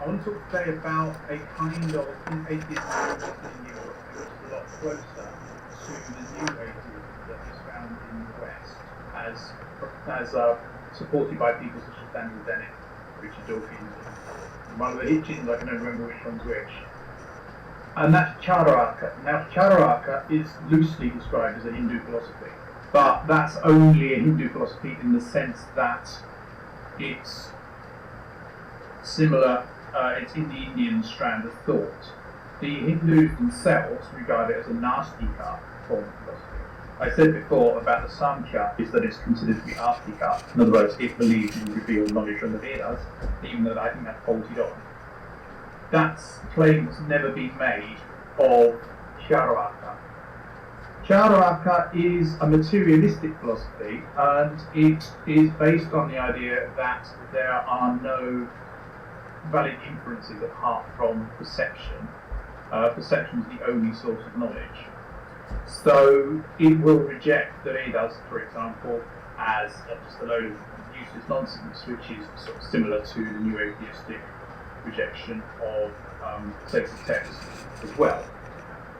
I want to talk today about a kind of atheism in Europe, which is a lot closer to the new atheism that is found in the West, as supported by people such as Daniel Dennett, Richard Dawkins, and one of the Hitchens, I can never remember which one's which. And that's Charvak. Now, Charvak is loosely described as a Hindu philosophy, but that's only a Hindu philosophy in the sense that it's similar, it's in the Indian strand of thought. The Hindus themselves regard it as a Nastika form of philosophy. I said before about the Samkhya is that it's considered to be Astika. In other words, it believes in revealed knowledge from the Vedas, even though I think that's faulted on. That claim has never been made of Charvak. Charvak is a materialistic philosophy, and it is based on the idea that there are no valid inferences apart from perception. Perception is the only source of knowledge. So it will reject the Vedas, for example, as just a load of useless nonsense, which is sort of similar to the new atheistic rejection of sacred texts as well.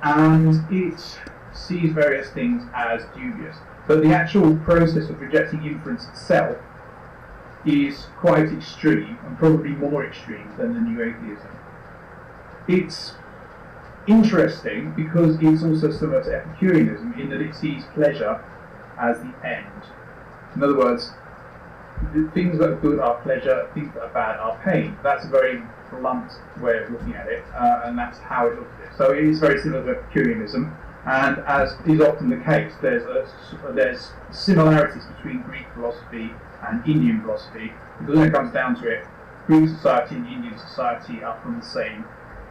And it sees various things as dubious. But the actual process of rejecting inference itself is quite extreme, and probably more extreme than the new atheism. It's interesting because it's also similar to Epicureanism in that it sees pleasure as the end. In other words, the things that are good are pleasure, things that are bad are pain. That's a very blunt way of looking at it, and that's how it looks at it. So it is very similar to Epicureanism, and as is often the case, there's similarities between Greek philosophy and Indian philosophy, because when it comes down to it, Greek society and Indian society are from the same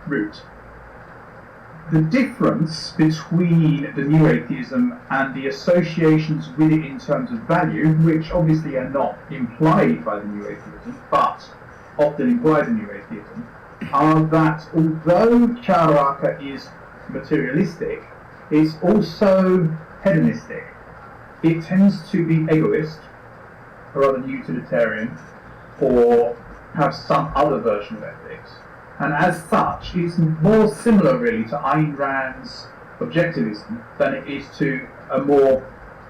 root. The difference between the new atheism and the associations with it in terms of value, which obviously are not implied by the new atheism, but often implied in new atheism, are that although Charvak is materialistic, it's also hedonistic. It tends to be egoist, or rather utilitarian, or have some other version of ethics. And as such, it's more similar really to Ayn Rand's objectivism than it is to a more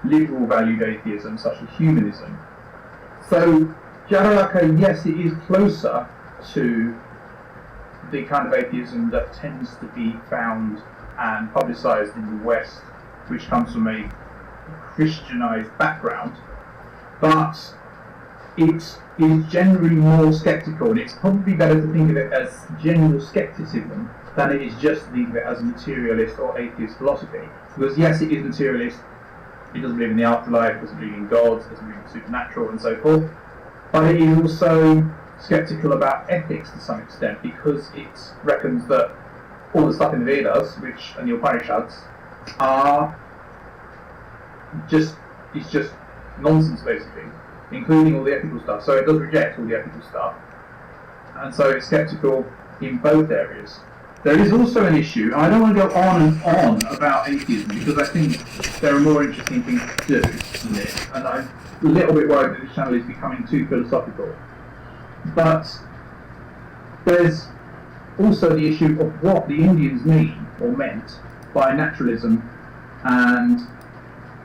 liberal valued atheism such as humanism. So Charvak, yes, it is closer to the kind of atheism that tends to be found and publicised in the West, which comes from a Christianized background, but it is generally more sceptical, and it's probably better to think of it as general scepticism than it is just to think of it as a materialist or atheist philosophy. Because yes, it is materialist, it doesn't believe in the afterlife, doesn't believe in gods, doesn't believe in the supernatural and so forth, but it is also sceptical about ethics to some extent, because it reckons that all the stuff in the Vedas, which and the Upanishads, are just nonsense basically, including all the ethical stuff. So it does reject all the ethical stuff, and so it's sceptical in both areas. There is also an issue, and I don't want to go on and on about atheism because I think there are more interesting things to do than this, and I'm a little bit worried that this channel is becoming too philosophical. But there's also the issue of what the Indians mean or meant by naturalism and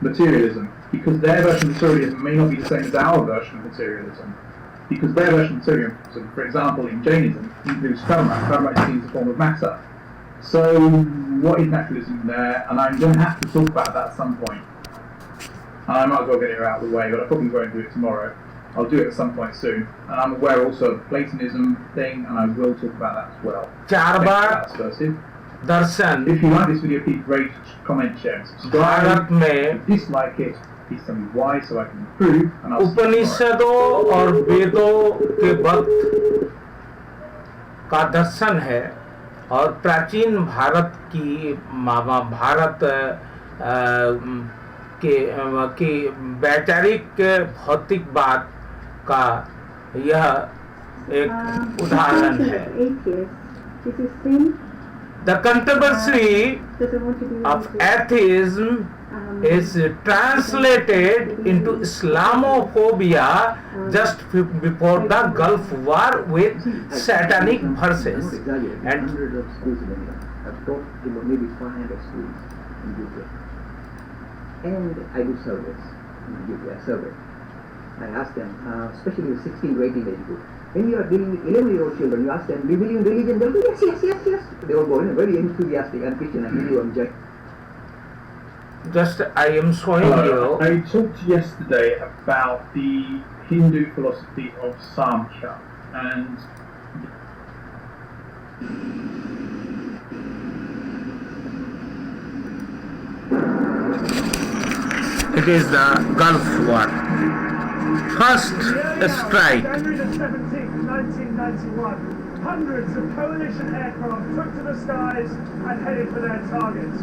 materialism, because their version of materialism may not be the same as our version of materialism, because their version of materialism, for example in Jainism, includes karma. Karma is seen as a form of matter. So what is naturalism there? And I'm going to have to talk about that at some point. I might as well get it out of the way, but I probably won't do it tomorrow. I'll do it at some point soon. And I'm aware also of the Platonism thing, and I will talk about that as well. Charvak Darshan. If you like this video, please rate, comment, share, and subscribe. Bharat में If you dislike it, please tell me why so I can improve. And I'll उपनिषदों और वेदों के वक्त का दर्शन है, और प्राचीन भारत की महाभारत की वैचारिक भौतिकवाद का यह एक उदाहरण है. The controversy of atheism is translated into Islamophobia just before the Gulf War with satanic verses. And hundreds of schools in India. I've taught maybe 500 schools in UK. And I do surveys in UK, I survey. I ask them, especially with 16 to 18 age group, when you are dealing with 11-year-old children, you ask them, do you believe in religion? They'll go, yes. They all go, very enthusiastic, and Christian, and really enjoy. just I am showing you. I talked yesterday about the Hindu philosophy of Samkhya, and It is the Gulf War. First strike. January the 17th, 1991, hundreds of coalition aircraft took to the skies and headed for their targets.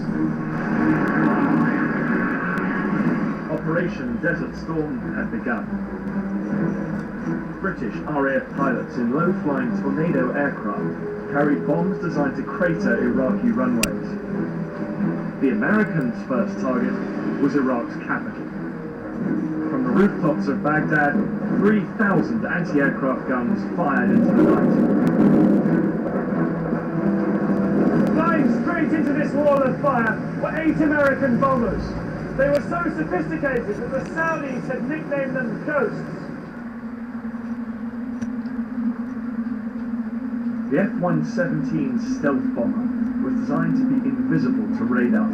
Operation Desert Storm had begun. British Arya pilots in low-flying Tornado aircraft carried bombs designed to crater Iraqi runways. The Americans' first target was Iraq's capital. From the rooftops of Baghdad, 3,000 anti-aircraft guns fired into the night. Flying straight into this wall of fire were 8 American bombers. They were so sophisticated that the Saudis had nicknamed them ghosts. The F-117 stealth bomber was designed to be invisible to radar.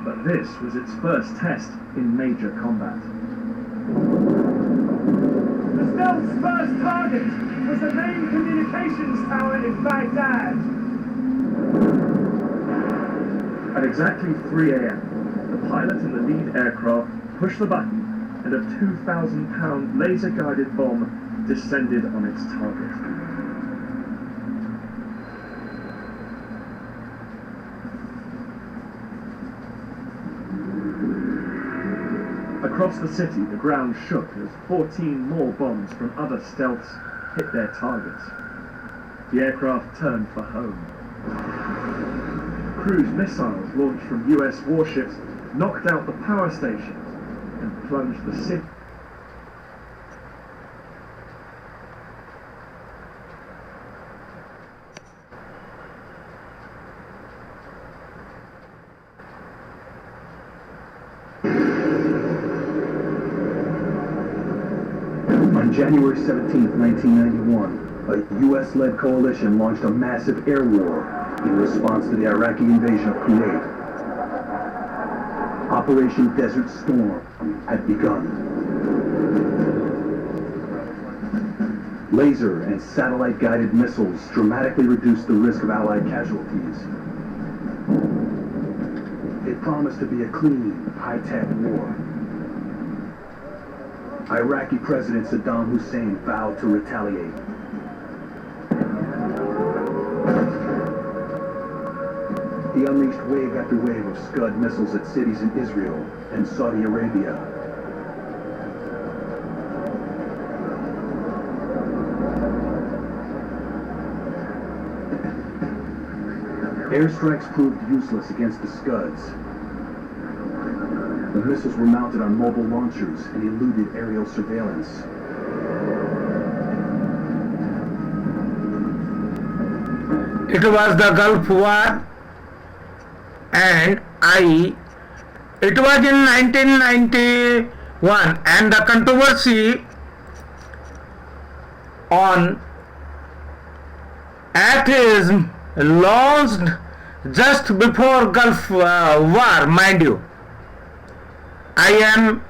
But this was its first test in major combat. The stealth's first target was the main communications tower in Baghdad. At exactly 3 a.m., the pilot in the lead aircraft pushed the button and a 2,000-pound laser-guided bomb descended on its target. Across the city, the ground shook as 14 more bombs from other stealths hit their targets. The aircraft turned for home. Cruise missiles launched from US warships knocked out the power stations and plunged the city. On January 17, 1991, a U.S.-led coalition launched a massive air war in response to the Iraqi invasion of Kuwait. Operation Desert Storm had begun. Laser and satellite-guided missiles dramatically reduced the risk of Allied casualties. It promised to be a clean, high-tech war. Iraqi President Saddam Hussein vowed to retaliate. He unleashed wave after wave of Scud missiles at cities in Israel and Saudi Arabia. Airstrikes proved useless against the Scuds. The missiles were mounted on mobile launchers and eluded aerial surveillance. It was the Gulf War, and it was in 1991, and the controversy on atheism launched just before Gulf War, mind you. I am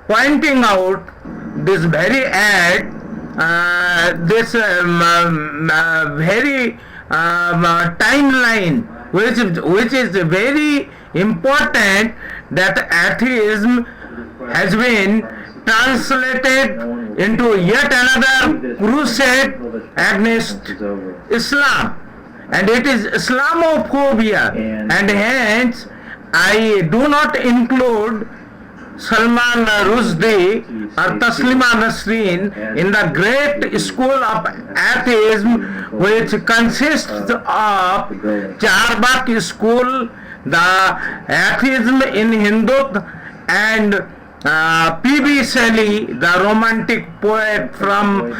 pointing out this very ad, this very timeline, which is very important, that atheism has been translated into yet another crusade against Islam, and it is Islamophobia, and hence I do not include Salman Rushdie or Taslima in the great school of atheism, which consists of Charvak School, the atheism in Hindutva, and P.B. Shelley, the romantic poet from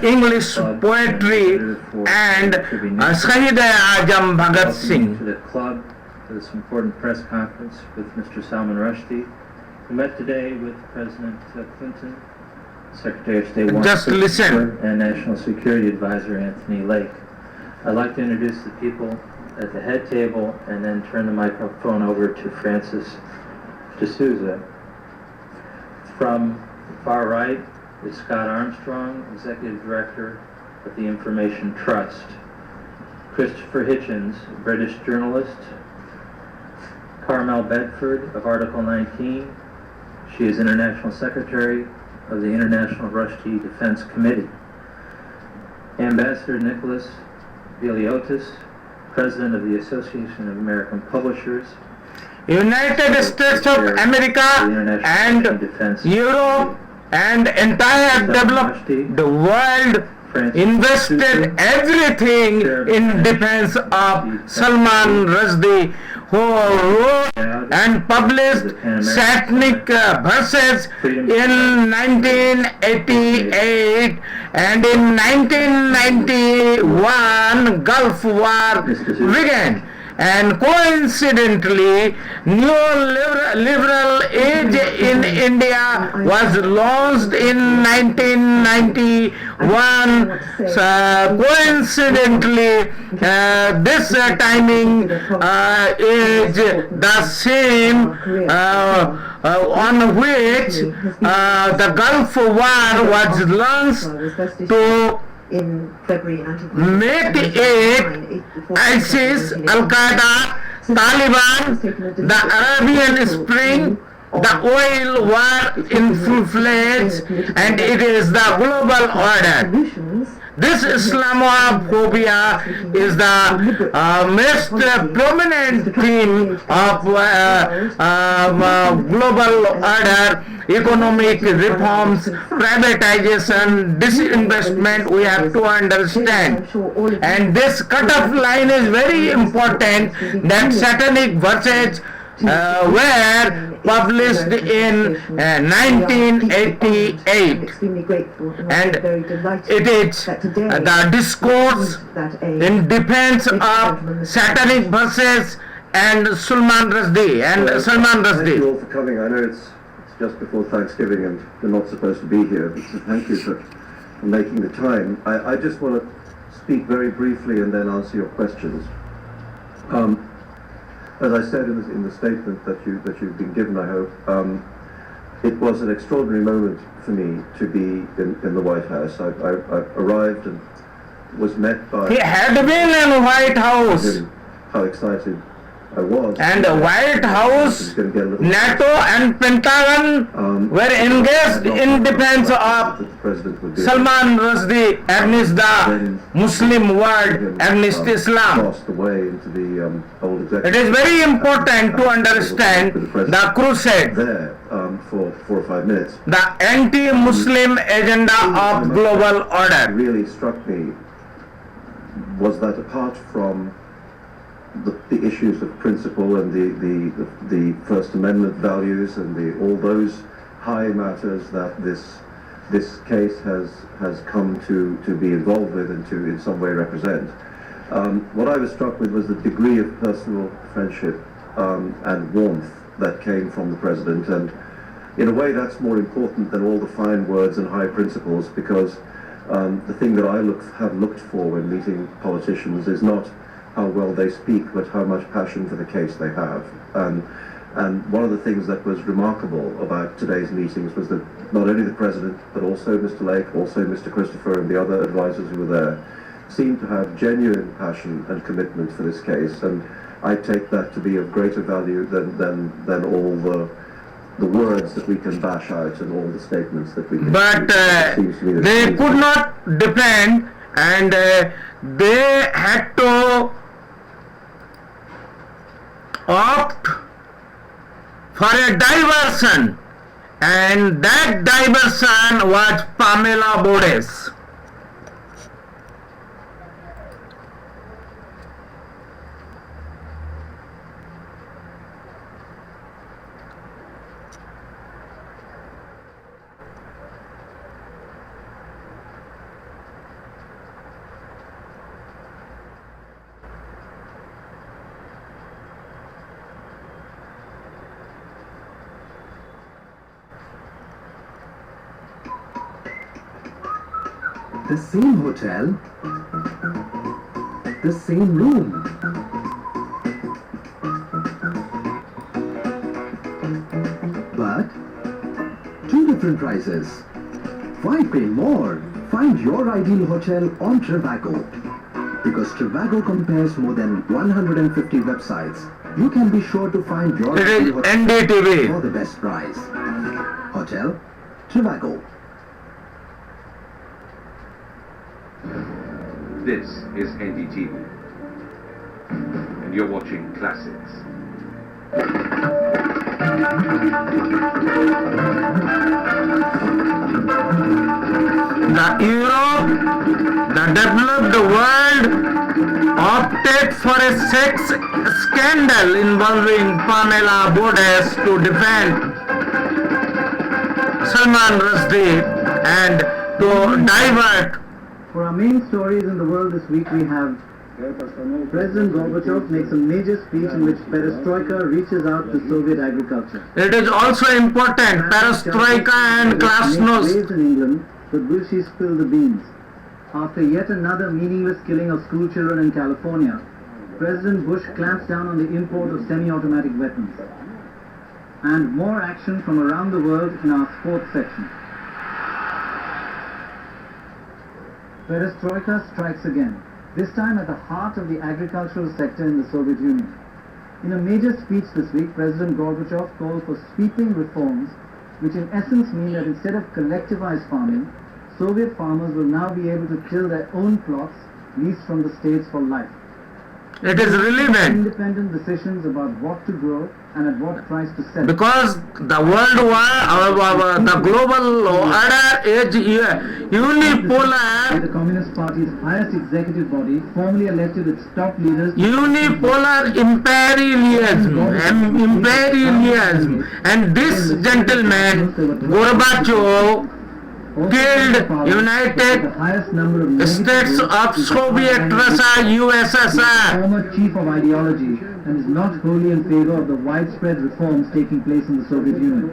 English poetry, and Shahid-e-Azam Bhagat Singh. To the club for this important press conference with Mr. Salman Rushdie, who met today with President Clinton, Secretary of State Warren Just listen. and National Security Advisor Anthony Lake. I'd like to introduce the people at the head table and then turn the microphone over to Francis D'Souza. From the far right is Scott Armstrong, Executive Director of the Information Trust. Christopher Hitchens, British journalist. Carmel Bedford of Article 19. She is International Secretary of the International Rushdie Defense Committee. Ambassador Nicholas Viliotis, President of the Association of American Publishers. United States of America and Europe and entire developed world invested everything in defense of Salman Rushdie, who wrote and published Satanic verses in 1988, and in 1991 Gulf War began. And coincidentally, neoliberal age in India was launched in 1991. Coincidentally, this timing is the same on which the Gulf War was launched to in February make it ISIS, Al-Qaeda, Taliban, the Arabian Spring, the oil war in full-fledged, and it is the global order. This Islamophobia is the most prominent theme of global order, economic reforms, privatization, disinvestment. We have to understand. And this cut-off line is very important, that Satanic verses were published in 1988, and it is the discourse in defense of Satanic verses and Salman Rushdie. Thank you all for coming. I know it's just before Thanksgiving and we're not supposed to be here, but thank you for making the time. I just want to speak very briefly and then answer your questions. As I said in the statement that you've been given, I hope, it was an extraordinary moment for me to be in the White House. I arrived and was met by... He had been in White House. How excited I was. And the White House, NATO and Pentagon were engaged in defense of Salman Rushdie against the Muslim world, against Islam. It is very important to understand the Crusade, for 4 or 5 minutes. The anti-Muslim agenda of global order. What really struck me was that apart from the issues of principle and the First Amendment values and all those high matters that this case has come to be involved with and to in some way represent. What I was struck with was the degree of personal friendship and warmth that came from the President, and in a way that's more important than all the fine words and high principles, because the thing that I have looked for when meeting politicians is not how well they speak, but how much passion for the case they have. And one of the things that was remarkable about today's meetings was that not only the President, but also Mr. Lake, also Mr. Christopher and the other advisors who were there, seemed to have genuine passion and commitment for this case. And I take that to be of greater value than all the words that we can bash out and all the statements that we can... But they could not defend, and they had to opt for a diversion, and that diversion was Pamela Bodes. The same hotel, the same room. But two different prices. Why pay more? Find your ideal hotel on Trivago. Because Trivago compares more than 150 websites, you can be sure to find your It is ideal hotel NDTV. for the best price. Hotel Trivago. This is NDTV, and you're watching Classics. The Europe, the developed world opted for a sex scandal involving Pamela Bodes to defend Salman Rushdie and to divert. For our main stories in the world this week, we have President Gorbachev makes a major speech in which perestroika reaches out to Soviet agriculture. It is also important, perestroika and glasnost. Raised in England, but will she spill the beans? After yet another meaningless killing of school children in California, President Bush clamps down on the import of semi-automatic weapons. And more action from around the world in our sports section. Perestroika strikes again, this time at the heart of the agricultural sector in the Soviet Union. In a major speech this week, President Gorbachev called for sweeping reforms, which in essence mean that instead of collectivized farming, Soviet farmers will now be able to till their own plots leased from the states for life. It is relevant Independent decisions about what to grow and at what price to sell. because the world war, the global order is unipolar. The Communist Party's highest executive body formally elected its top leaders. Unipolar imperialism, and this gentleman Gorbachev killed United States of Soviet Russia, USSR. Former chief of ideology and is not wholly in favor of the widespread reforms taking place in the Soviet Union.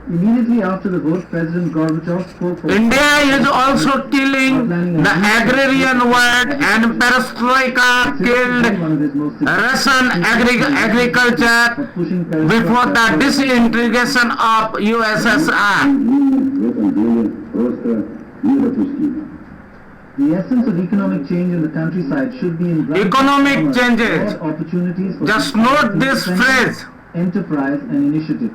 Immediately after the vote, President Gorbachev spoke for India is also killing the agrarian world, and perestroika killed Russian agriculture before the disintegration of USSR. The essence of economic change in the countryside should be in Economic changes. opportunities for Just note this phrase. enterprise and initiative.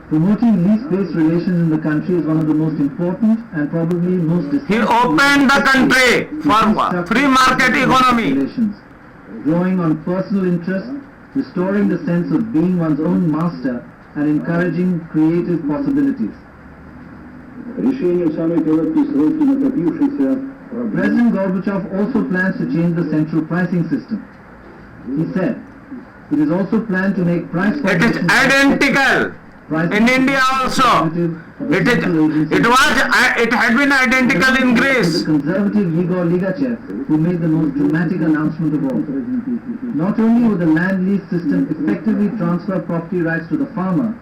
Promoting lease-based relations in the country is one of the most important and probably most He opened the country for free market economy. relations, drawing on personal interest, restoring the sense of being one's own master, and encouraging creative possibilities. President Gorbachev also plans to change the central pricing system. He said, it is also planned to make price It is identical in India also. It had been identical in Greece. The conservative Igor Ligachev, who made the most dramatic announcement of all. Not only would the land lease system effectively transfer property rights to the farmer,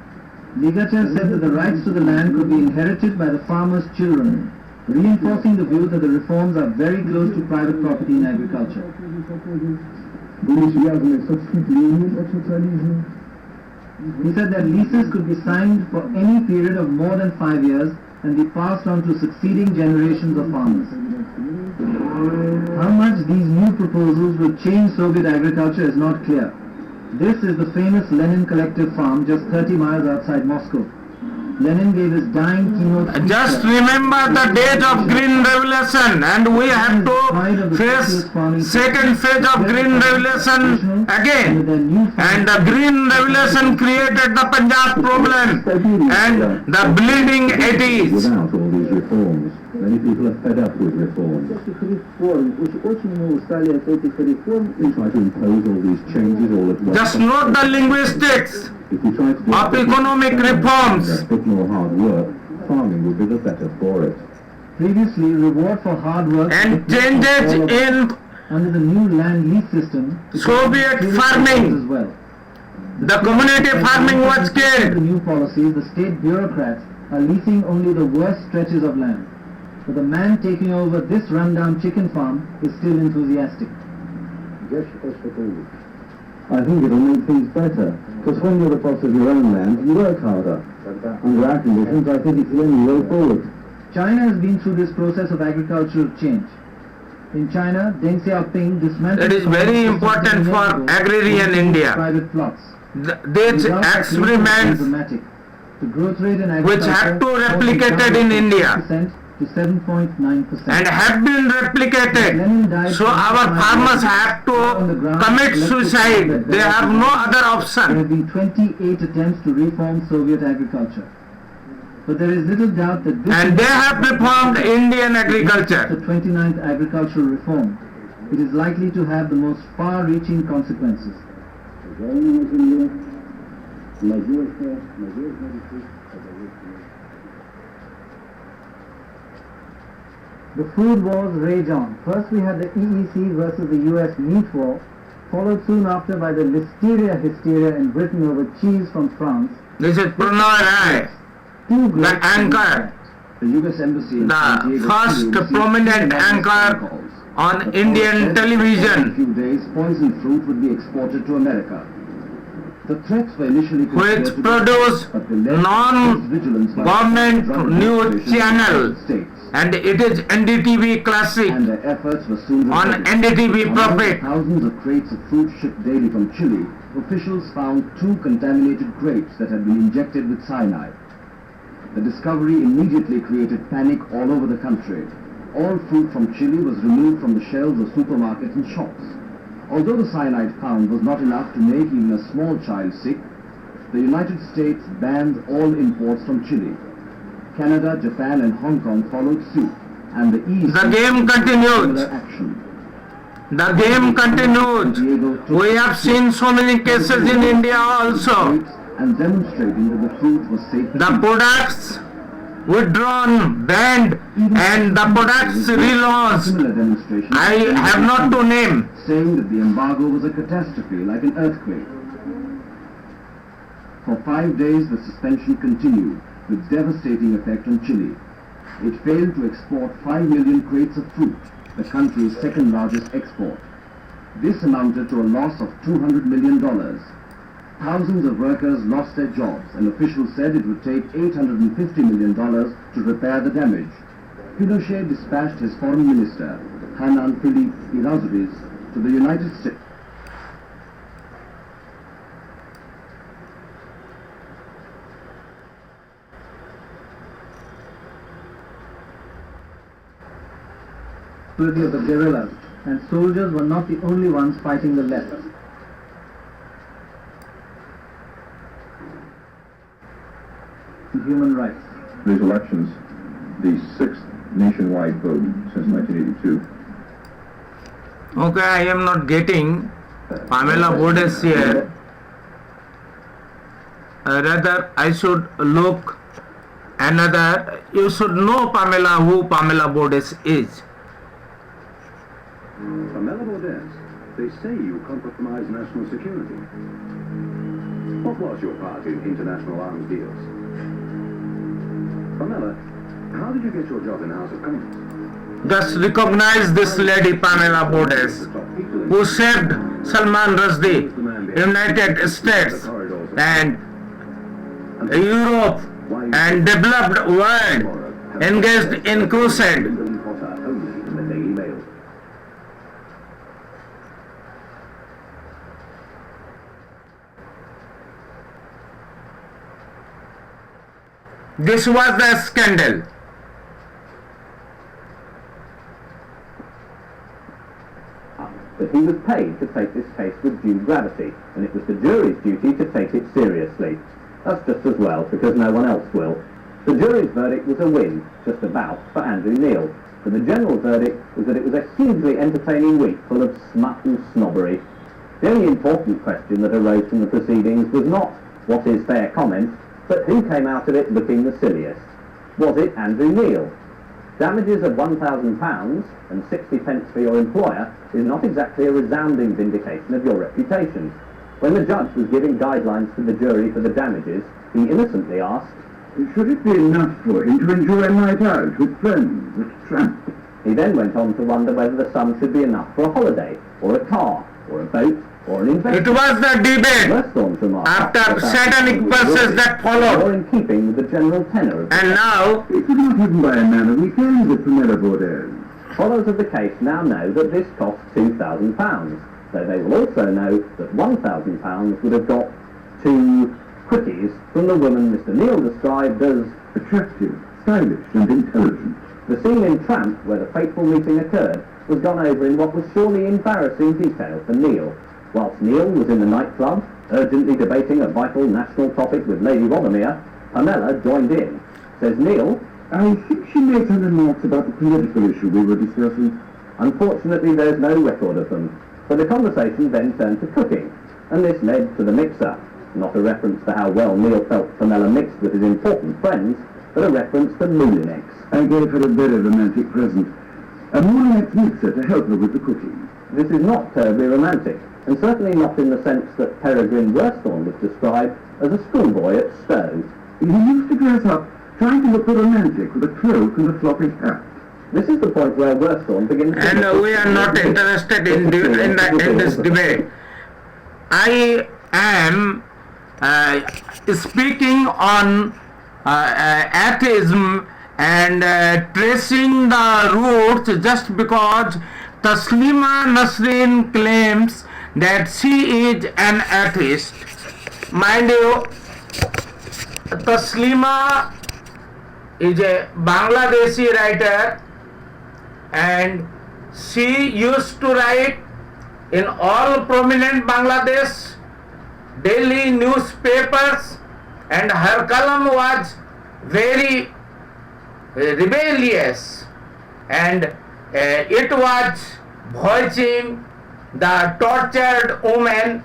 Ligachev said that the rights to the land could be inherited by the farmer's children, reinforcing the view that the reforms are very close to private property in agriculture. He said that leases could be signed for any period of more than 5 years and be passed on to succeeding generations of farmers. How much these new proposals will change Soviet agriculture is not clear. This is the famous Lenin Collective Farm just 30 miles outside Moscow. Lenin gave his dying keynote speech Just there. remember the date of Green Revolution, and we have to face second phase of Green Revolution again. And the Green Revolution created the Punjab problem and the bleeding Atheis. Without all these reforms, many people are fed up with reforms. They try to impose all these changes all at once. Just note the linguistics If we try to do of it economic reforms. a bit more hard work, farming would be the better for it. Previously, reward for hard work And changes in under the new land lease system. Soviet farming. As well. the community farming was The killed. new policies, the state bureaucrats are leasing only the worst stretches of land. But the man taking over this rundown chicken farm is still enthusiastic. I think it'll make things better, because when you're the boss of your own land, you work harder. Under our conditions, I think it's the only way forward. China has been through this process of agricultural change. In China, Deng Xiaoping dismantled... It is very important for agrarian India. ...private plots. These experiments the growth rate in which have to replicated in India to 7.9%. and have been replicated, so our farmers have to commit suicide. They have no other There option. have been 28 attempts to reform Soviet agriculture. But there is little doubt that this And they have reformed Indian the agriculture. 29th agricultural reform. It is likely to have the most far-reaching consequences. The food wars rage on. First we had the EEC versus the US meat war, followed soon after by the listeria hysteria in Britain over cheese from France. This is Pranay, the anchor, The US Embassy in the San Diego first City prominent anchor on Indian In a television, few days, poisoned fruit would be exported to America. The threats were initially which considered to be produce but they led to vigilance by non-government drug news administration channel, of the States. and it is NDTV Classic And their efforts were soon on rewarded. NDTV Among Profit. thousands of crates of fruit shipped daily from Chile, officials found 2 contaminated grapes that had been injected with cyanide. The discovery immediately created panic all over the country. All fruit from Chile was removed from the shelves of supermarkets and shops. Although the cyanide found was not enough to make even a small child sick, the United States banned all imports from Chile. Canada, Japan and Hong Kong followed suit, and the East... The game continued. ...similar action. The game continued. We have seen so many cases in India also. And demonstrating that the fruit was safe. The products withdrawn, banned, and the products relaunched. Similar demonstration. I have not to name. Saying that the embargo was a catastrophe, like an earthquake. For 5 days the suspension continued, with devastating effect on Chile. It failed to export 5 million crates of fruit, the country's second largest export. This amounted to a loss of $200 million. Thousands of workers lost their jobs, and officials said it would take $850 million to repair the damage. Pinochet dispatched his foreign minister, Hanan Philippe Irazuriz, to the United States. Of the guerrillas, and soldiers were not the only ones fighting the left. Human rights. These elections, the 6th nationwide vote since 1982. Okay, I am not getting Pamela Bodes here. Rather, I should look another. You should know Pamela, who Pamela Bodes is. Pamela Bodes, they say you compromise national security. What was your part in international arms deals? Pamela, how did you get your job in the House of Commons? Just recognize this lady Pamela Bodes, who saved Salman Rushdie, United States and Europe and developed world, engaged in Crusade. This was the scandal. That he was paid to take this case with due gravity, and it was the jury's duty to take it seriously. That's just as well, because no one else will. The jury's verdict was a win, just about, for Andrew Neil, but the general verdict was that it was a hugely entertaining week full of smut and snobbery. The only important question that arose from the proceedings was not, what is fair comment, but who came out of it looking the silliest? Was it Andrew Neil? Damages of £1,000 and 60 pence for your employer is not exactly a resounding vindication of your reputation. When the judge was giving guidelines to the jury for the damages, he innocently asked, Should it be enough for him to enjoy a night out with friends at a tramp? He then went on to wonder whether the sum should be enough for a holiday, or a car, or a boat, or an investment. It was the debate Westthorn's remark after Satanic verses that more followed. in keeping with the general tenor of the And now, It was not even by a man of weekends at Primera Borders. Followers of the case now know that this cost £2,000, though they will also know that £1,000 would have got 2 quickies from the woman Mr. Neal described as Attractive, stylish and intelligent. the scene in Tramp where the fateful meeting occurred was gone over in what was surely embarrassing detail for Neal. Whilst Neal was in the nightclub, urgently debating a vital national topic with Lady Rothermere, Pamela joined in. Says Neal, I think she made some remarks about the political issue we were discussing. unfortunately there's no record of them, but the conversation then turned to cooking, and this led to the mixer. Not a reference to how well Neal felt Pamela mixed with his important friends, but a reference to Moulinex. I gave her a very romantic present, a Moulinex mixer to help her with the cooking. This is not terribly romantic, and certainly not in the sense that Peregrine Worsthorne was described as a schoolboy at Stowe. He used to dress up, trying to look romantic with a cloak and a floppy hat. This is the point where Worsthorne begins to... and we are not interested in this debate. I am speaking on atheism and tracing the roots just because Taslima Nasreen claims that she is an atheist. Mind you, Taslima is a Bangladeshi writer and she used to write in all prominent Bangladesh daily newspapers, and her column was very rebellious, and it was voicing the tortured woman,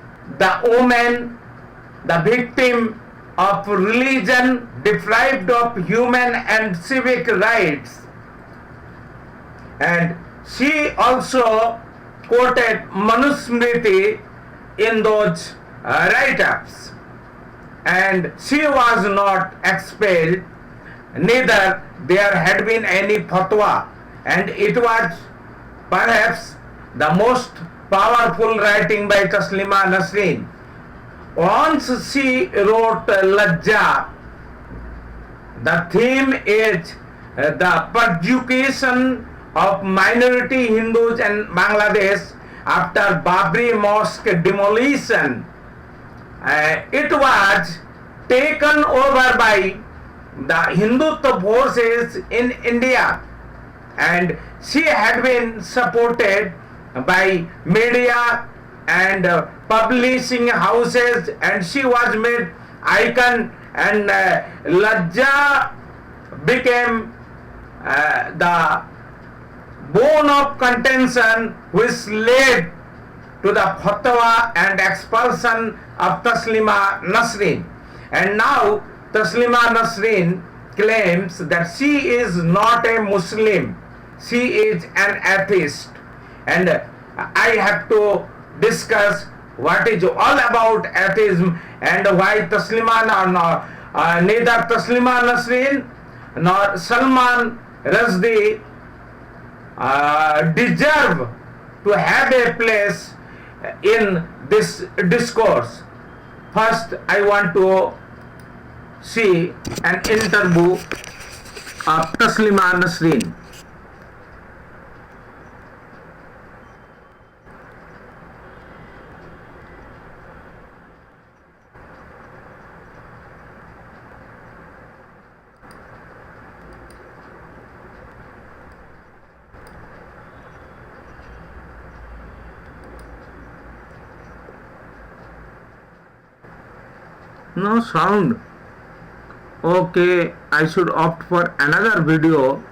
the victim of religion, deprived of human and civic rights. And she also quoted Manusmriti in those write-ups, and she was not expelled, neither there had been any fatwa, and it was perhaps the most powerful writing by Taslima Nasreen. Once she wrote Lajja, the theme is the persecution of minority Hindus in Bangladesh after Babri Mosque demolition. It was taken over by the Hindutva forces in India, and she had been supported by media and publishing houses, and she was made icon, and Lajja became the bone of contention which led to the fatwa and expulsion of Taslima Nasreen. And now Taslima Nasreen claims that she is not a Muslim, she is an atheist. And I have to discuss what is all about atheism and why neither Taslima Nasreen nor Salman Rushdie deserve to have a place in this discourse. First, I want to see an interview of Taslima Nasreen. No sound. Okay, I should opt for another video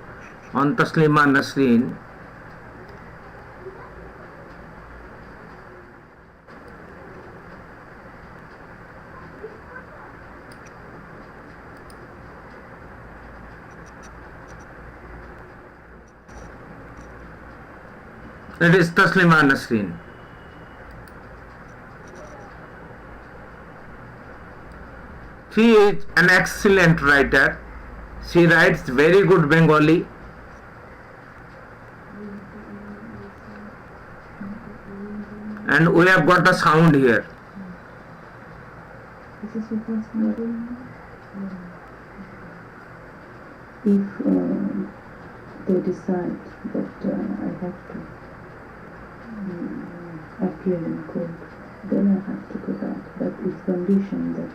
on Taslima Nasreen. It is Taslima Nasreen. She is an excellent writer. She writes very good Bengali. And we have got a sound here. This is your first novel. If they decide that I have to appear in court, then I have to go back. But it's condition that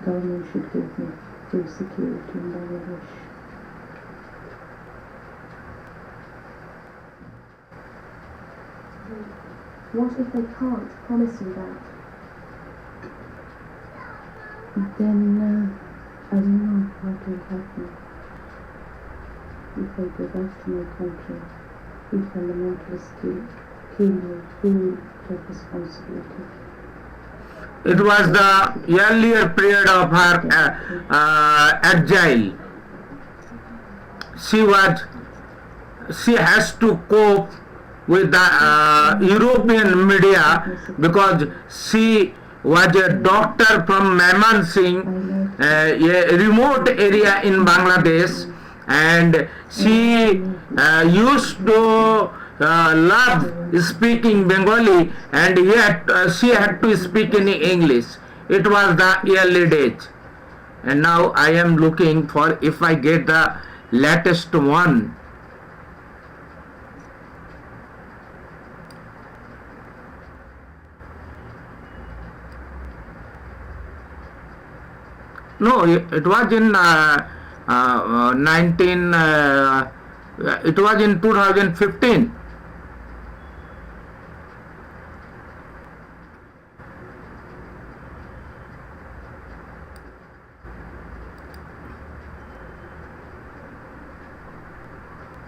government should give me full security in Bangladesh. What if they can't promise you that? Then I don't know what will happen. If I go back to my country, if fundamentalists kill me, who will take responsibility? It was the earlier period of her exile. She has to cope with the European media because she was a doctor from Mymensingh, a remote area in Bangladesh, and she used to love speaking Bengali, and yet she had to speak in English. It was the early days, and now I am looking for if I get the latest one. No, it was in it was in 2015.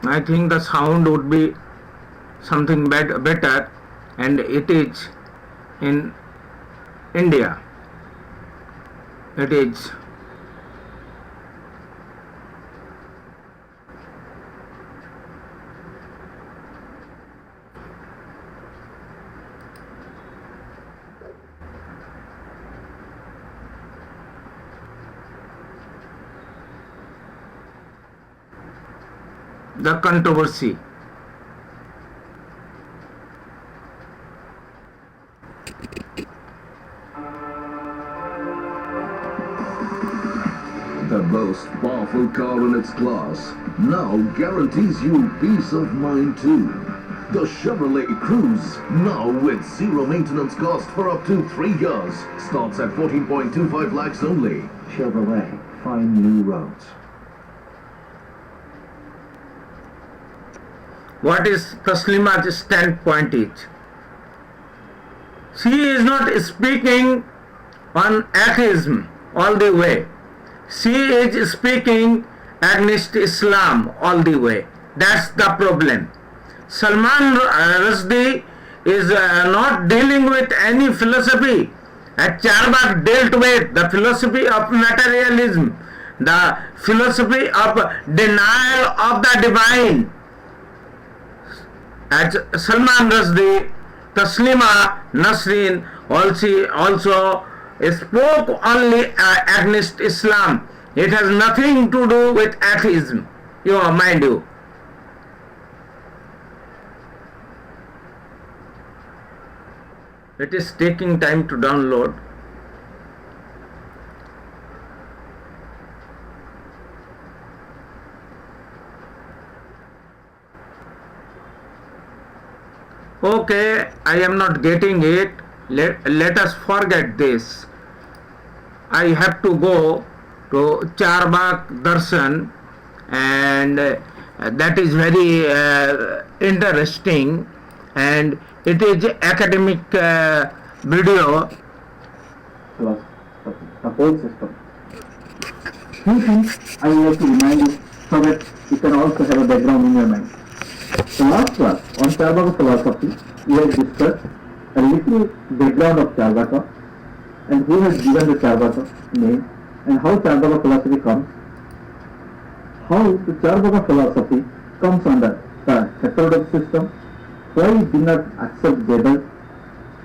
I think the sound would be something better, and it is in India. It is. The controversy. The most powerful car in its class now guarantees you peace of mind too. The Chevrolet Cruze, now with zero maintenance cost for up to 3 years, starts at 14.25 lakhs only. Chevrolet, find new roads. What is Taslima's standpoint is? She is not speaking on atheism all the way. She is speaking against Islam all the way. That's the problem. Salman Rushdie is not dealing with any philosophy. Charvak dealt with the philosophy of materialism, the philosophy of denial of the divine. As Salman Rushdie, Taslima Nasreen also spoke only against Islam. It has nothing to do with atheism, mind you. It is taking time to download. Okay, I am not getting it. Let us forget this. I have to go to Charvak Darshan, and that is very interesting, and it is academic video. The whole system. Few things I would like to remind you so that you can also have a background in your mind. The last class on Charvaka philosophy, we have discussed a little background of Charvaka and who has given the Charvaka name and how Charvaka philosophy comes, how the Charvaka philosophy comes under the heterodox system, why it did not accept Vedas.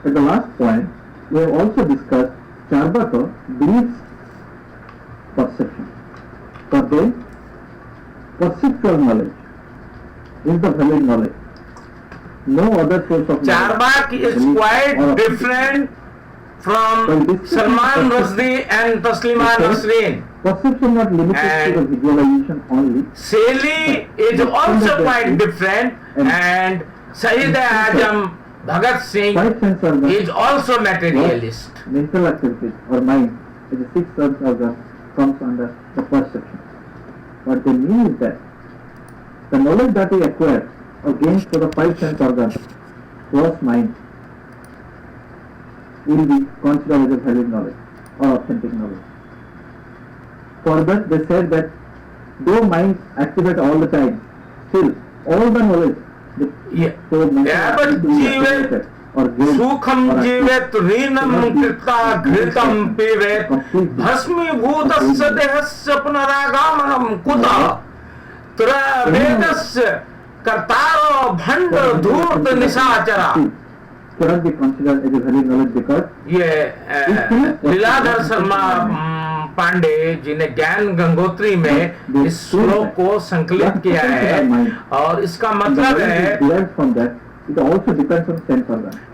At the last point, we have also discussed Charvaka believes perception. For them, perceptual knowledge is the valid knowledge. No other source of Charvak is quite different from Salman Rushdie and Taslima Nasreen. Perception not limited to the visualization only. Shelly is also quite different, and Shahid-e-Azam Bhagat Singh is also materialist. Mental activities or mind as a sixth sense organ comes under the perception. What they mean is that the knowledge that we acquire or gains for the five sense organs plus mind will be considered as a valid knowledge or authentic knowledge. Further, they said that though mind activates all the time, still all the knowledge but जीवेत सुखम जीवेत रीनम कृता घृतम पीवेत भस्मीभूतस्य देहस्य पुनरागमनम कुतः त्रवेदस्य कर्तारो भंड धूर्त निशाचरा. Cannot be considered as a valid knowledge because ये लीलाधर शर्मा पांडे जी ने ज्ञान गंगोत्री में इस श्लोक को संकलित किया है और इसका मतलब है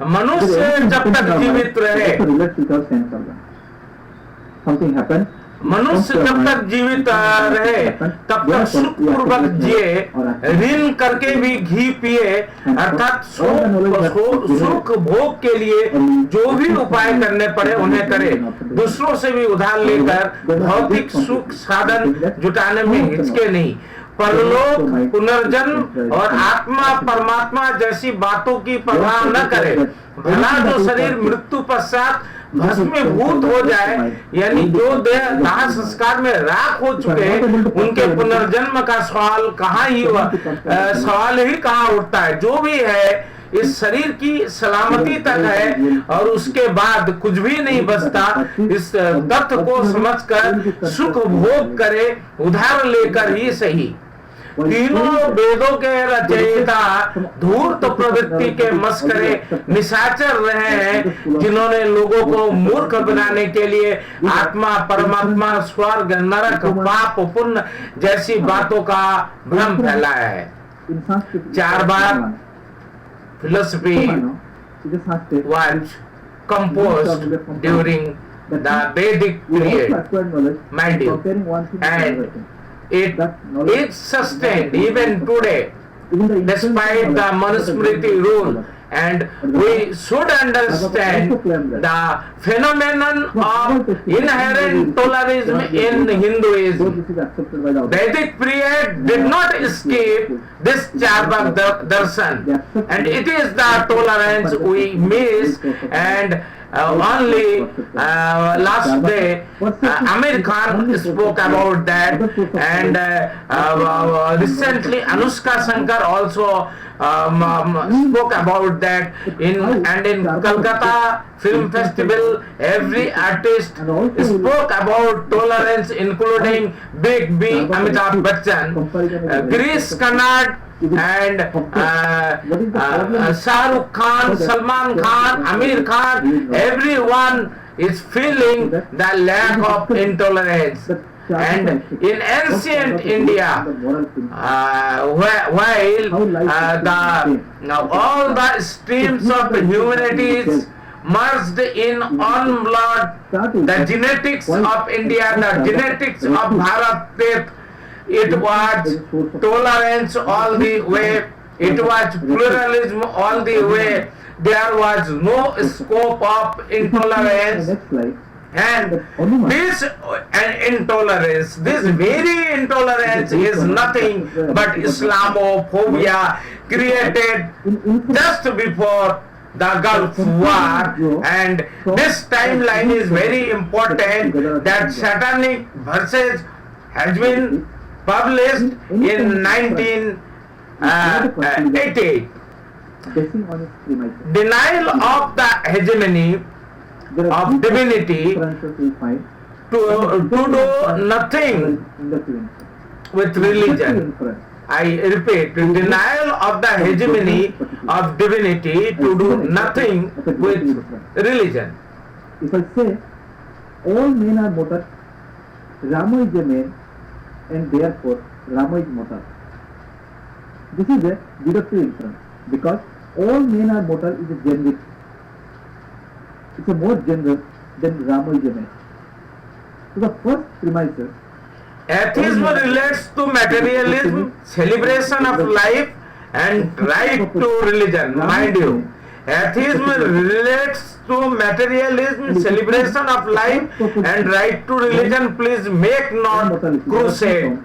मनुष्य जब तक जीवित रहे, मनुष्य जब तक जीवित रहे तब तक सुखपूर्वक जिए, ऋण करके भी घी पिए, अर्थात सुख भोग के लिए जो भी उपाय करने पड़े उन्हें करे, दूसरों से भी उधार लेकर भौतिक सुख साधन जुटाने में हिचके नहीं, परलोक पुनर्जन्म और आत्मा परमात्मा जैसी बातों की परवाह न करे, भला जो शरीर मृत्यु पश्चात भस्मीभूत हो जाए, यानी जो देह दाह संस्कार में राख हो चुके हैं उनके पुनर्जन्म का सवाल सवाल ही कहाँ उठता है. जो भी है इस शरीर की सलामती तक है और उसके बाद कुछ भी नहीं बचता. इस तथ्य को समझकर सुख भोग करे, उधार लेकर ही सही. तीनों वेदों के रचयिता धूर्त प्रवृत्ति के मस्करे निशाचर रहे हैं जिन्होंने लोगों को मूर्ख बनाने के लिए आत्मा परमात्मा स्वर्ग नरक पाप पुण्य जैसी बातों का भ्रम फैलाया है. Charvaka philosophy was composed during the Vedic period, mind you, and it is sustained even today despite the Manusmriti rule, and we should understand the phenomenon of inherent tolerism in Hinduism. Vedic period did not escape this Charvak darshan, and it is the tolerance we miss. And only last day Amir Khan spoke about that, and recently Anushka Shankar also spoke about that in Calcutta Film Festival. Every artist spoke about tolerance, including Big B, Amitabh Bachchan, Girish Karnad, and Shah Rukh Khan, Salman Khan, Amir Khan. Everyone is feeling the lack of intolerance. And in ancient India, while all the streams of humanities merged in one blood, the genetics of India, the genetics of Bharat, it was tolerance all the way, it was pluralism all the way, there was no scope of intolerance. And this intolerance, this very intolerance is nothing but Islamophobia created just before the Gulf War. And this timeline is very important, that Satanic verses has been published in 1988. Denial of the hegemony of divinity to do nothing with religion. I repeat, denial of the hegemony of divinity to do nothing with religion. If I say all men are mortal, Rama is a man and therefore Rama is mortal. This is a deductive inference because all men are mortal is a generic. It's a more general than Rama is a man. So the first premise, atheism relates to materialism, celebration of life and right to religion. Mind you, atheism relates to materialism, celebration of life and right to religion. Please make not crusade.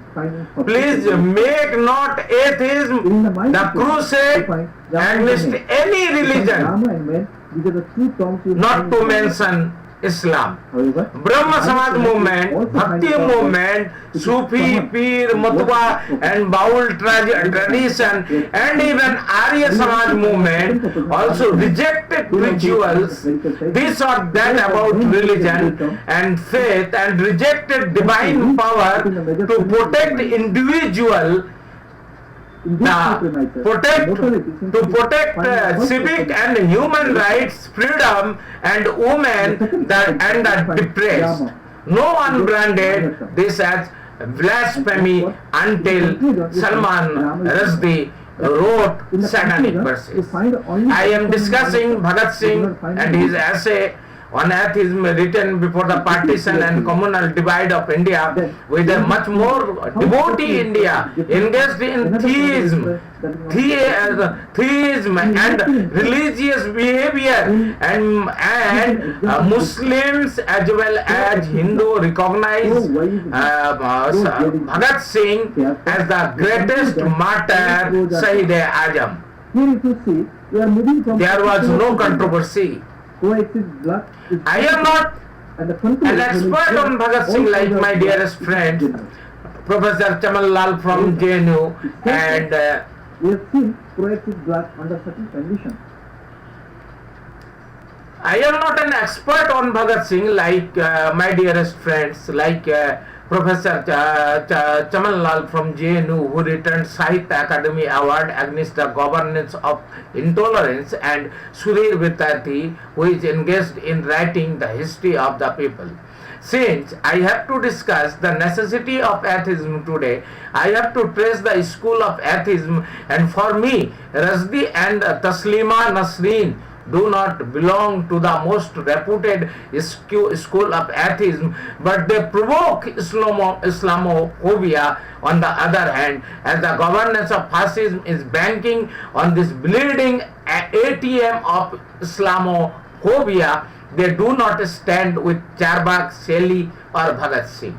Please make not atheism the crusade against any religion, Rama and man, these are the two terms you not to mention Islam. Brahmo Samaj movement, Bhakti movement, Sufi, Peer, Matua and Boul tradition and even Arya Samaj movement also rejected rituals, this or that about religion and faith, and rejected divine power to protect individual, to protect civic and human rights, freedom and women and the depressed. No one branded this as blasphemy until Salman Rushdie wrote Satanic verses. I am discussing Bhagat Singh and his essay on atheism written before the partition and communal divide of India, with a much more devotee India engaged in theism and religious behavior, and Muslims as well as Hindu recognize Bhagat Singh as the greatest martyr, Shahid-e-Azam. There was no controversy. I am not an expert on Bhagat Singh like my dearest friend, Professor Chaman Lal from JNU, and we have seen proactive blood under certain conditions. I am not an expert on Bhagat Singh like my dearest friends, like Professor Chaman Lal from JNU, who returned Sahitya Academy Award against the governance of intolerance, and Sudhir Vidyarthi, who is engaged in writing the history of the people. Since I have to discuss the necessity of atheism today, I have to trace the school of atheism, and for me, Rushdie and Taslima Nasreen do not belong to the most reputed school of atheism, but they provoke Islamophobia on the other hand, as the governance of Fascism is banking on this bleeding ATM of Islamophobia. They do not stand with Charvak Shelly or Bhagat Singh.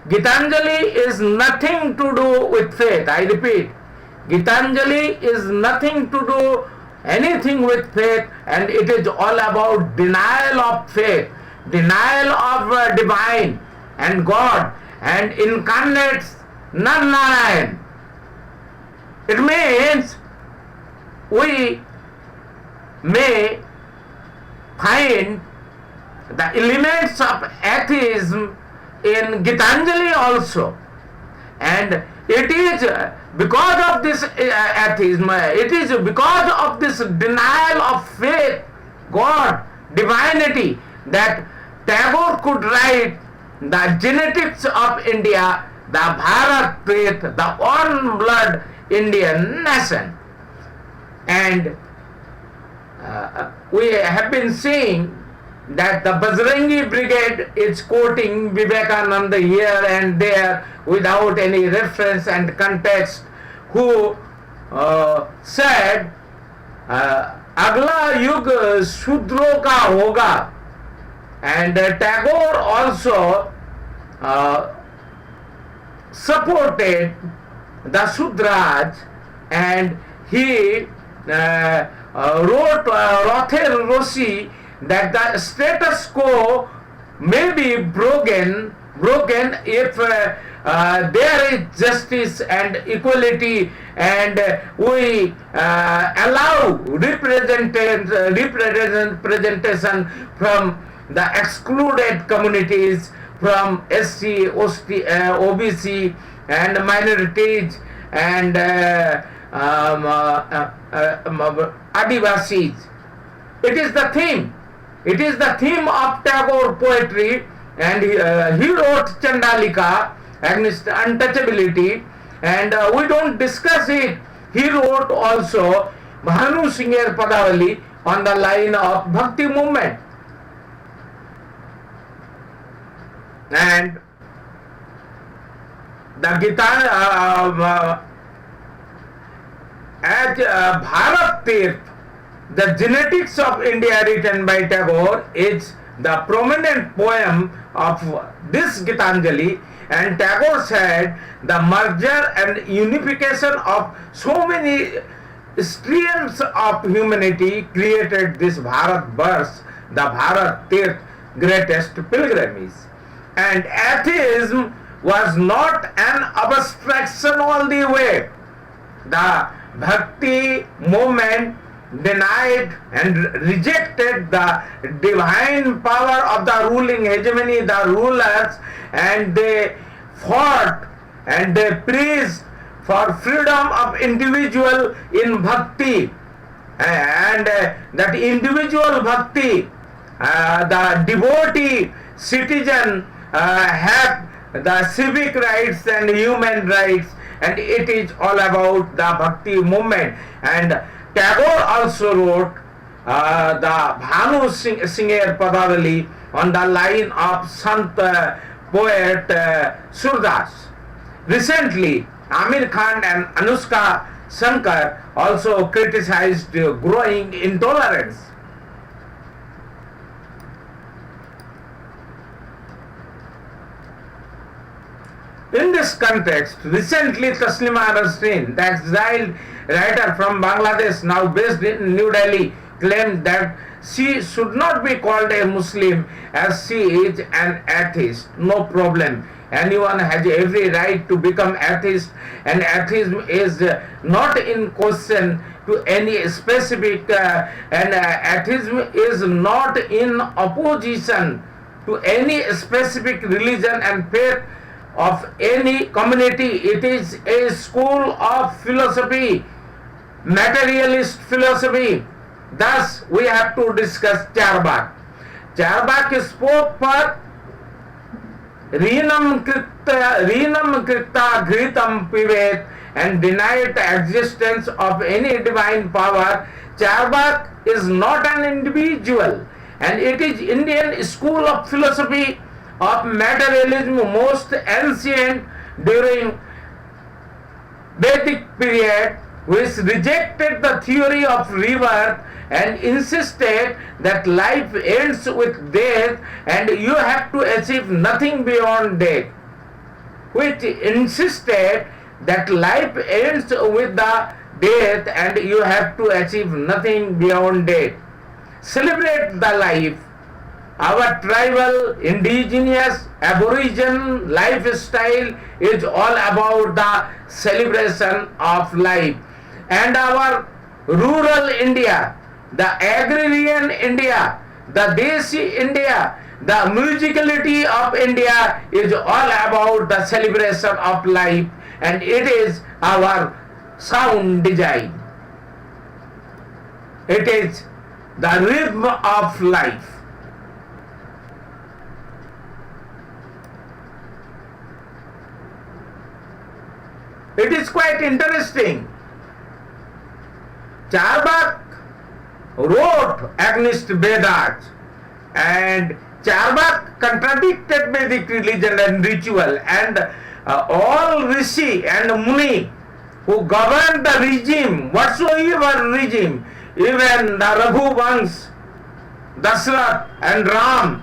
Gitanjali is nothing to do with faith. I repeat, Gitanjali is nothing to do anything with faith, and it is all about denial of faith, denial of divine and God and incarnate Narayan. It means we may find the elements of atheism in Gitanjali also, and it is because of this atheism, it is because of this denial of faith, God, divinity, that Tagore could write the genetics of India, the Bharat faith, the one blood Indian nation. And we have been seeing that the Bajrangi Brigade is quoting Vivekananda here and there without any reference and context, who said, Agla Yug Shudro ka hoga. And Tagore also supported the Sudras, and he wrote Rother Rossi that the status quo may be broken if there is justice and equality, and we allow representation from the excluded communities, from SC, OBC and minorities and Adivasis. It is the theme. It is the theme of Tagore poetry and he wrote Chandalika against untouchability, and we don't discuss it. He wrote also Bhanu Singher Padavali on the line of Bhakti movement. And the Gita at Bharat Teertha, the genetics of India written by Tagore is the prominent poem of this Gitanjali, and Tagore said the merger and unification of so many streams of humanity created this Bharat verse, the Bharat Teertha, greatest pilgrimage. And atheism was not an abstraction all the way. The Bhakti movement denied and rejected the divine power of the ruling hegemony, the rulers, and they fought and they preached for freedom of individual in Bhakti, and that individual Bhakti, the devotee citizen have the civic rights and human rights, and it is all about the Bhakti movement. And Tagore also wrote the Bhanu Singher Padavali on the line of Sant poet Surdas. Recently, Amir Khan and Anushka Shankar also criticized growing intolerance. In this context, recently Taslima Rushdie, the exiled writer from Bangladesh now based in New Delhi, claimed that she should not be called a Muslim as she is an atheist. No problem. Anyone has every right to become atheist, and atheism is not in question to any specific, and atheism is not in opposition to any specific religion and faith of any community. It is a school of philosophy, materialist philosophy. Thus, we have to discuss Charvak. Charvak spoke for Rinam Krita Ghritam Pivet and denied the existence of any divine power. Charvak is not an individual, and it is Indian school of philosophy of materialism, most ancient during Vedic period, which rejected the theory of rebirth and insisted that life ends with death and you have to achieve nothing beyond death, which insisted that life ends with the death and you have to achieve nothing beyond death. Celebrate the life. Our tribal, indigenous, aboriginal lifestyle is all about the celebration of life. And our rural India, the agrarian India, the Desi India, the musicality of India is all about the celebration of life, and it is our sound design. It is the rhythm of life. It is quite interesting. Charvak wrote against Vedas, and Charvak contradicted Vedic religion and ritual, and all Rishi and Muni who governed the regime, whatsoever regime, even the Raghu Vansh, Dashrath and Ram,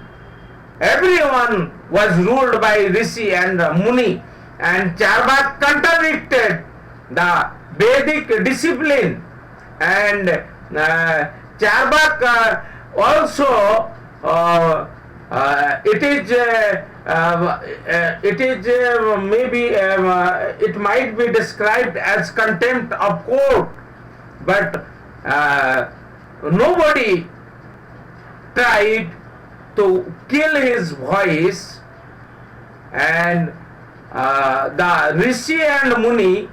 everyone was ruled by Rishi and Muni, and Charvak contradicted the Vedic discipline, and Charvak also it might be described as contempt of court, but nobody tried to kill his voice, and the Rishi and Muni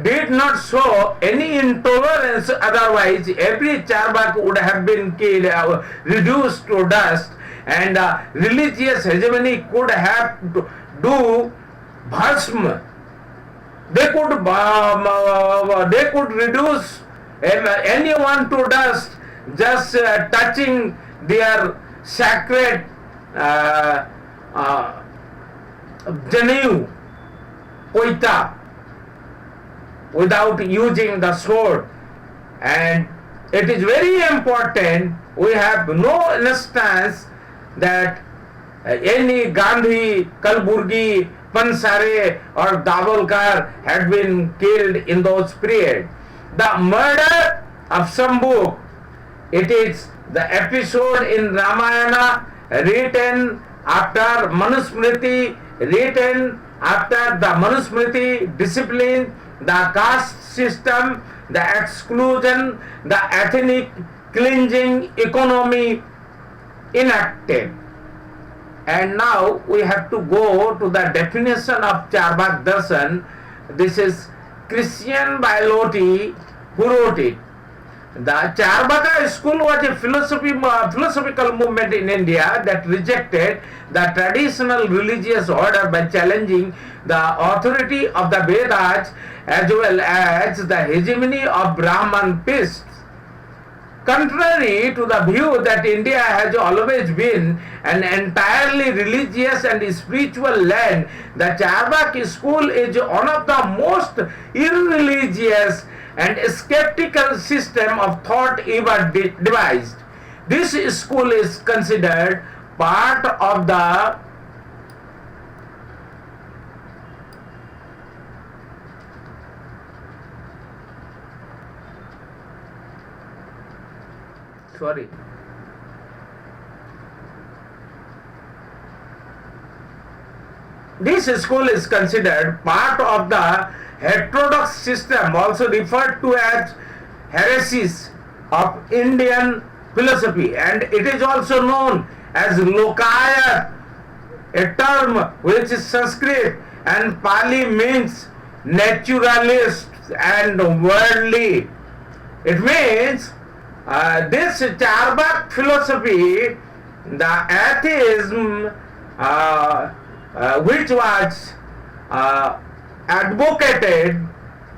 did not show any intolerance, otherwise every Charvak would have been killed, reduced to dust, and religious hegemony could have to do bhasm. They could reduce anyone to dust just touching their sacred Janu, Poita, without using the sword. And it is very important, we have no instance that any Gandhi, Kalburgi, Pansare or Davolkar had been killed in those periods. The murder of Sambhu, it is the episode in Ramayana written after Manusmriti, written after the Manusmriti discipline, the caste system, the exclusion, the ethnic cleansing economy enacted. And now we have to go to the definition of Charvak Darshan. This is Christian Bailotti who wrote it. The Charvaka school was a philosophical movement in India that rejected the traditional religious order by challenging the authority of the Vedas as well as the hegemony of Brahman priests. Contrary to the view that India has always been an entirely religious and spiritual land, the Charvak school is one of the most irreligious and skeptical system of thought ever devised. This school is considered part of the This school is considered part of the heterodox system, also referred to as heresies of Indian philosophy, and it is also known as Lokayat, a term which is Sanskrit and Pali means naturalist and worldly. It means this Charvak philosophy, the atheism which was advocated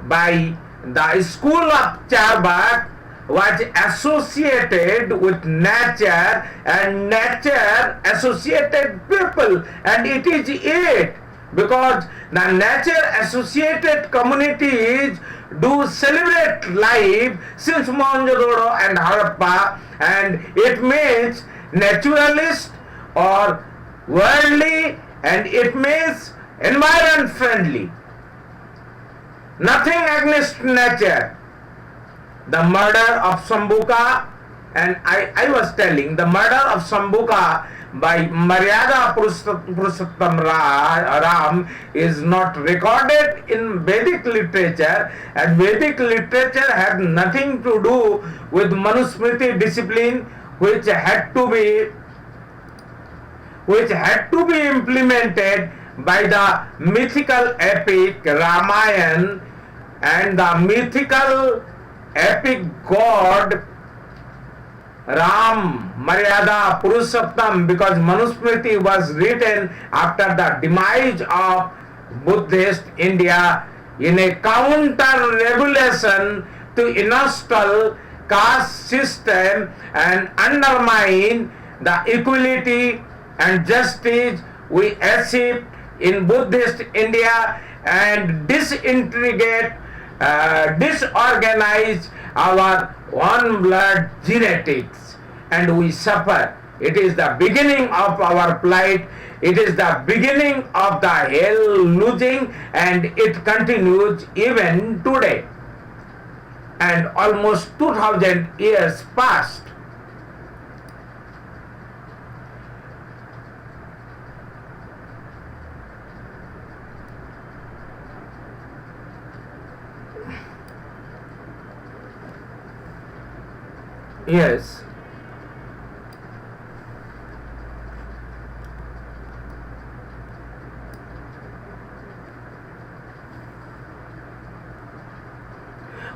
by the school of Charvak, was associated with nature and nature associated people, and it is it because the nature associated communities do celebrate life since Mohenjo-daro and Harappa, and it means naturalist or worldly, and it means environment friendly, nothing against nature. The murder of Sambhuka, and I was telling, the murder of Sambhuka by Maryada Purushottam Ram is not recorded in Vedic literature, and Vedic literature had nothing to do with Manusmriti discipline, which had to be implemented by the mythical epic Ramayana and the mythical epic god Ram, Maryada Purushottam, because Manusmriti was written after the demise of Buddhist India in a counter-revolution to install caste system and undermine the equality and justice we achieved in Buddhist India and disorganize our one blood genetics, and we suffer. It is the beginning of our plight. It is the beginning of the hell losing, and it continues even today. And almost 2000 years passed. Yes.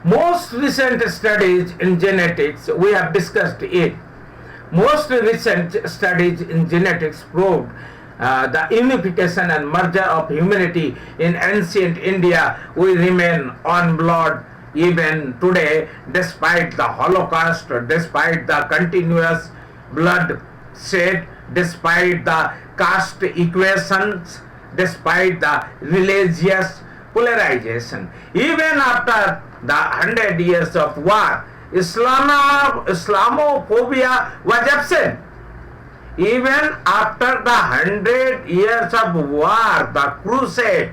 Most recent studies in genetics, we have discussed it. Most recent studies in genetics proved the unification and merger of humanity in ancient India will remain unblurred even today, despite the Holocaust, despite the continuous blood shed, despite the caste equations, despite the religious polarization. Even after the 100 years of war, Islamophobia was absent. Even after the 100 years of war, the Crusade,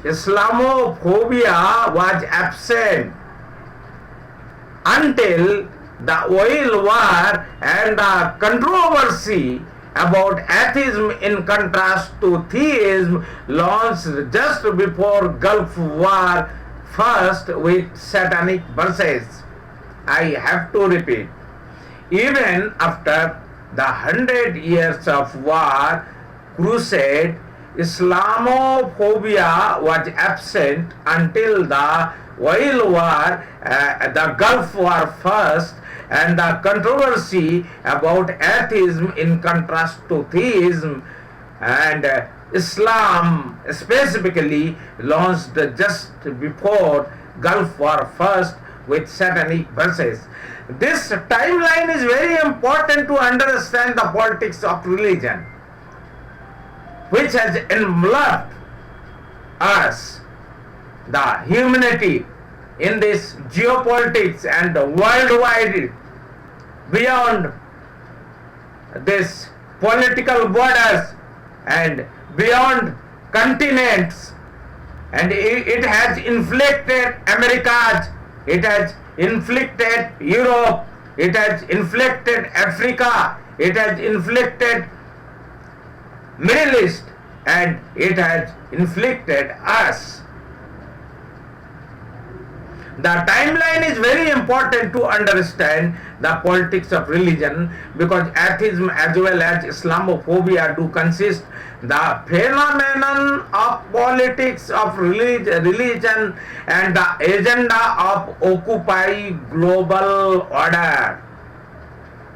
Islamophobia was absent until the oil war and the controversy about atheism in contrast to theism launched just before Gulf War, first with Satanic verses. I have to repeat, even after the 100 years of war, Crusade, Islamophobia was absent until the oil war, the Gulf War first, and the controversy about atheism in contrast to theism, and Islam specifically launched just before Gulf War first with Satanic verses. This timeline is very important to understand the politics of religion, which has enveloped us, the humanity, in this geopolitics and worldwide, beyond this political borders and beyond continents, and it has inflicted Americas, it has inflicted Europe, it has inflicted Africa, it has inflicted Middle East, and it has inflicted us. The timeline is very important to understand the politics of religion, because atheism as well as Islamophobia do consist the phenomenon of politics of religion and the agenda of occupy global order.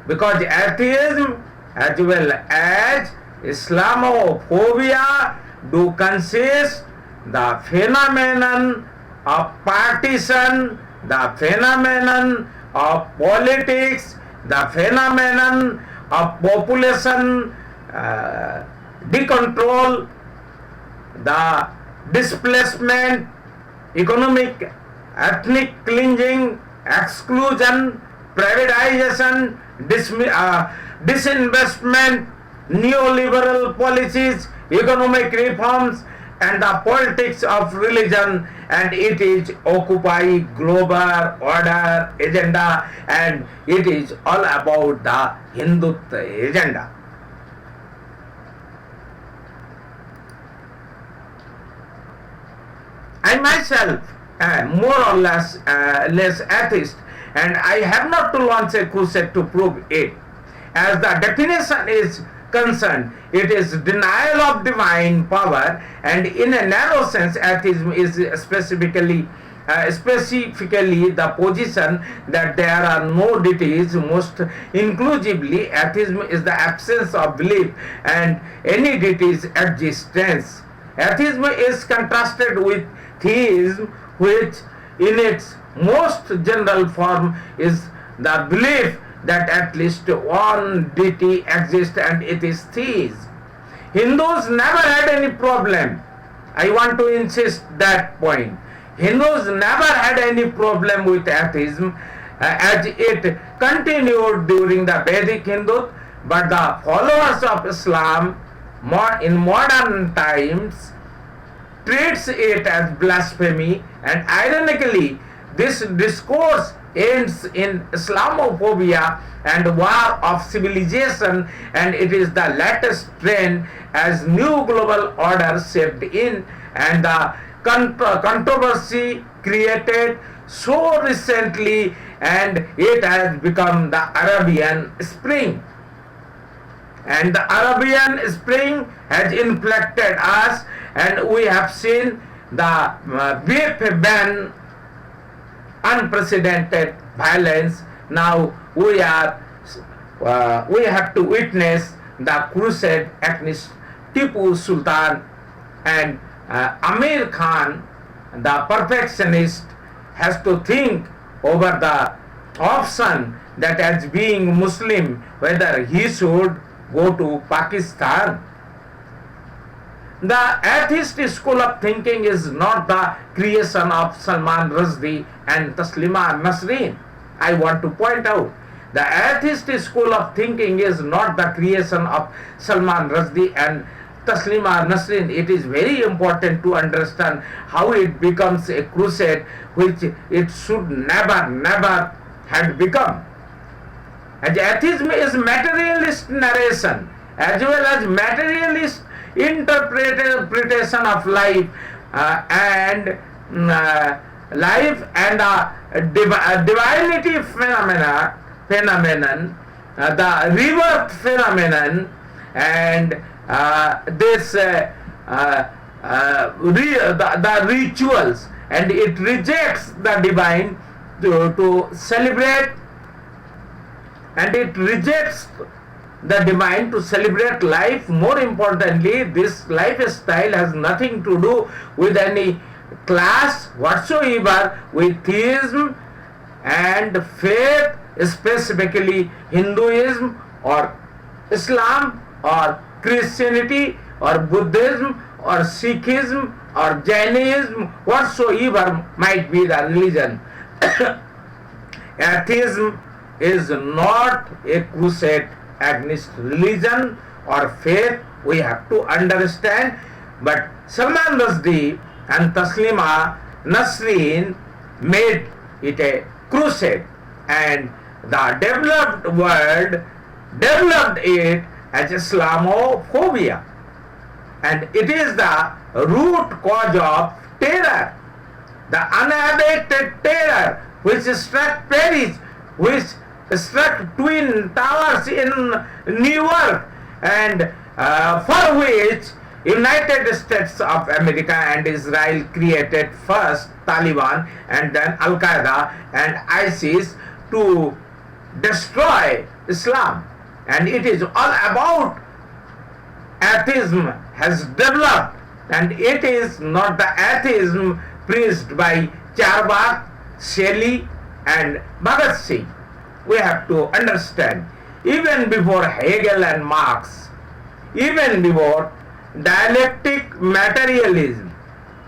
Because atheism as well as Islamophobia do consist the phenomenon of partition, the phenomenon of politics, the phenomenon of population decontrol, the displacement, economic, ethnic cleansing, exclusion, privatization, disinvestment, neoliberal policies, economic reforms, and the politics of religion, and it is occupy global order agenda, and it is all about the Hindutva agenda. I myself am more or less atheist, and I have not to launch a crusade to prove it. As the definition is concerned, it is denial of divine power, and in a narrow sense, atheism is specifically the position that there are no deities. Most inclusively, atheism is the absence of belief and any deity's existence. Atheism is contrasted with theism, which in its most general form is the belief that at least one deity exists, and it is theism. Hindus never had any problem. I want to insist that point. Hindus never had any problem with atheism as it continued during the Vedic Hindu, but the followers of Islam in modern times treats it as blasphemy, and ironically this discourse ends in Islamophobia and war of civilization, and it is the latest trend as new global order stepped in, and the controversy created so recently, and it has become the Arabian Spring. And the Arabian Spring has inflicted us, and we have seen the beef ban, unprecedented violence. Now we are we have to witness the crusade against Tipu Sultan and Amir Khan, the perfectionist, has to think over the option that as being Muslim, whether he should go to Pakistan. The atheist school of thinking is not the creation of Salman Rushdie and Taslima Nasreen. I want to point out, the atheist school of thinking is not the creation of Salman Rushdie and Taslima Nasreen. It is very important to understand how it becomes a crusade, which it should never had become. And atheism is materialist narration as well as materialist interpretation of life and divinity phenomenon, the rebirth phenomenon, and the rituals, and it rejects the divine to celebrate, and it rejects the divine to celebrate life. More importantly, this lifestyle has nothing to do with any class whatsoever, with theism and faith, specifically Hinduism or Islam or Christianity or Buddhism or Sikhism or Jainism, whatsoever might be the religion. Atheism is not a crusade against religion or faith, we have to understand. But Salman Rushdie and Taslima Nasreen made it a crusade, and the developed world developed it as Islamophobia, and it is the root cause of terror, the unabated terror which struck Paris, which struck Twin Towers in New York, and for which United States of America and Israel created first Taliban and then Al-Qaeda and ISIS to destroy Islam. And it is all about atheism has developed, and it is not the atheism preached by Charvak, Shelly and Bhagat Singh. We have to understand, even before Hegel and Marx, even before dialectic materialism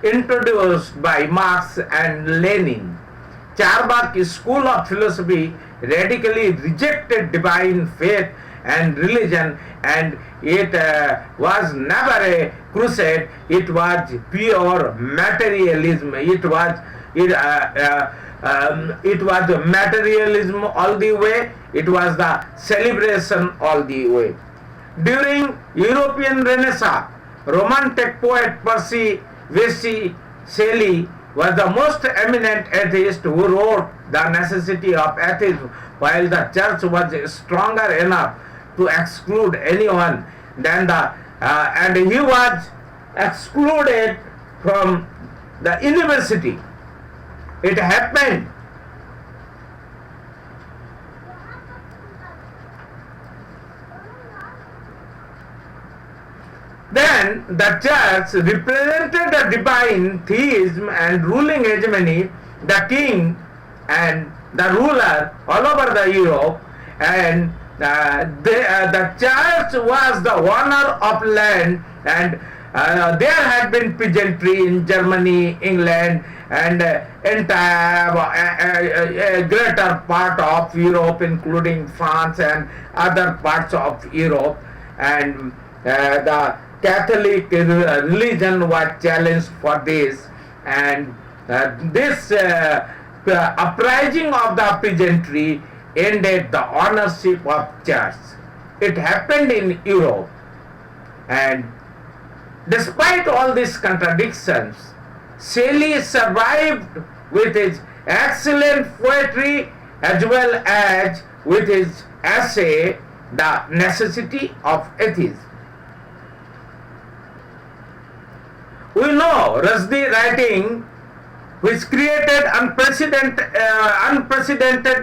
introduced by Marx and Lenin, Charvak school of philosophy radically rejected divine faith and religion, and it was never a crusade. It was pure materialism. It was materialism all the way. It was the celebration all the way. During European Renaissance, Romantic poet Percy Bysshe Shelley was the most eminent atheist who wrote The Necessity of Atheism, while the church was stronger enough to exclude anyone than and he was excluded from the university. It happened. Then the church represented the divine theism and ruling hegemony, the king and the ruler all over the Europe, and the church was the owner of land, and there had been peasantry in Germany, England, and entire greater part of Europe, including France and other parts of Europe, and the Catholic religion was challenged for this, and this uprising of the peasantry ended the ownership of church. It happened in Europe, and despite all these contradictions, Shelley survived with his excellent poetry as well as with his essay, The Necessity of Atheism. We know Rushdie writing, which created unprecedented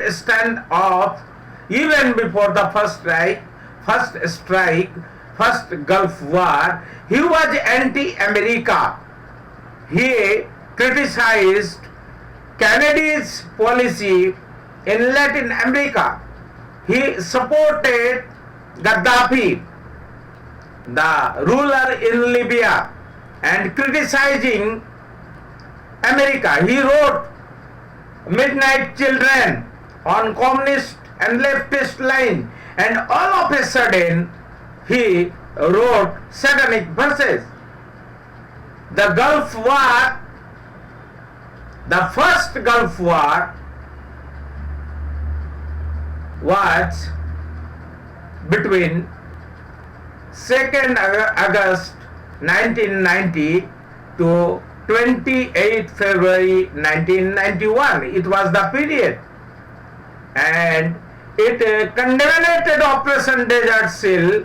standoff even before the first Gulf War, he was anti-America. He criticized Kennedy's policy in Latin America. He supported Gaddafi, the ruler in Libya, and criticizing America. He wrote Midnight Children on communist and leftist line, and all of a sudden he wrote Satanic verses. The Gulf War, the first Gulf War, was between 2nd August 1990 to 28 February 1991. It was the period, and it culminated Operation Desert Seal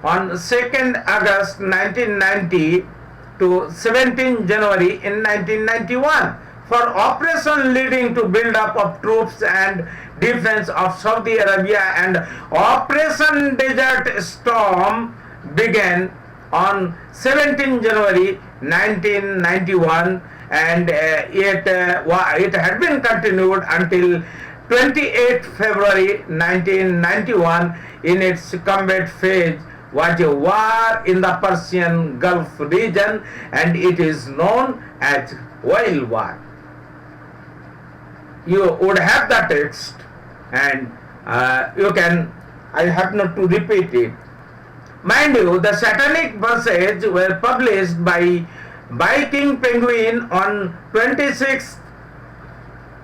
on 2nd August 1990 to 17 January in 1991 for operation leading to build-up of troops and defense of Saudi Arabia, and Operation Desert Storm began on 17 January 1991, and it had been continued until 28 February 1991. In its combat phase was a war in the Persian Gulf region, and it is known as Oil War. You would have the text, and you can, I have not to repeat it. Mind you, the Satanic verses were published by King Penguin on 26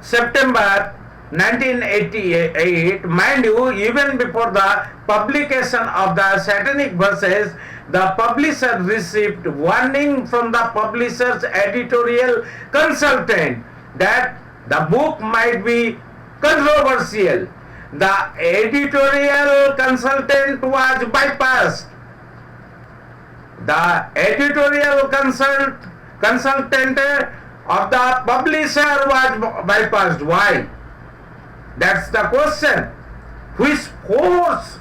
September 1988. Mind you, even before the publication of the Satanic verses, the publisher received warning from the publisher's editorial consultant that the book might be controversial. The editorial consultant was bypassed. The editorial consultant of the publisher was bypassed. Why? That's the question. Which force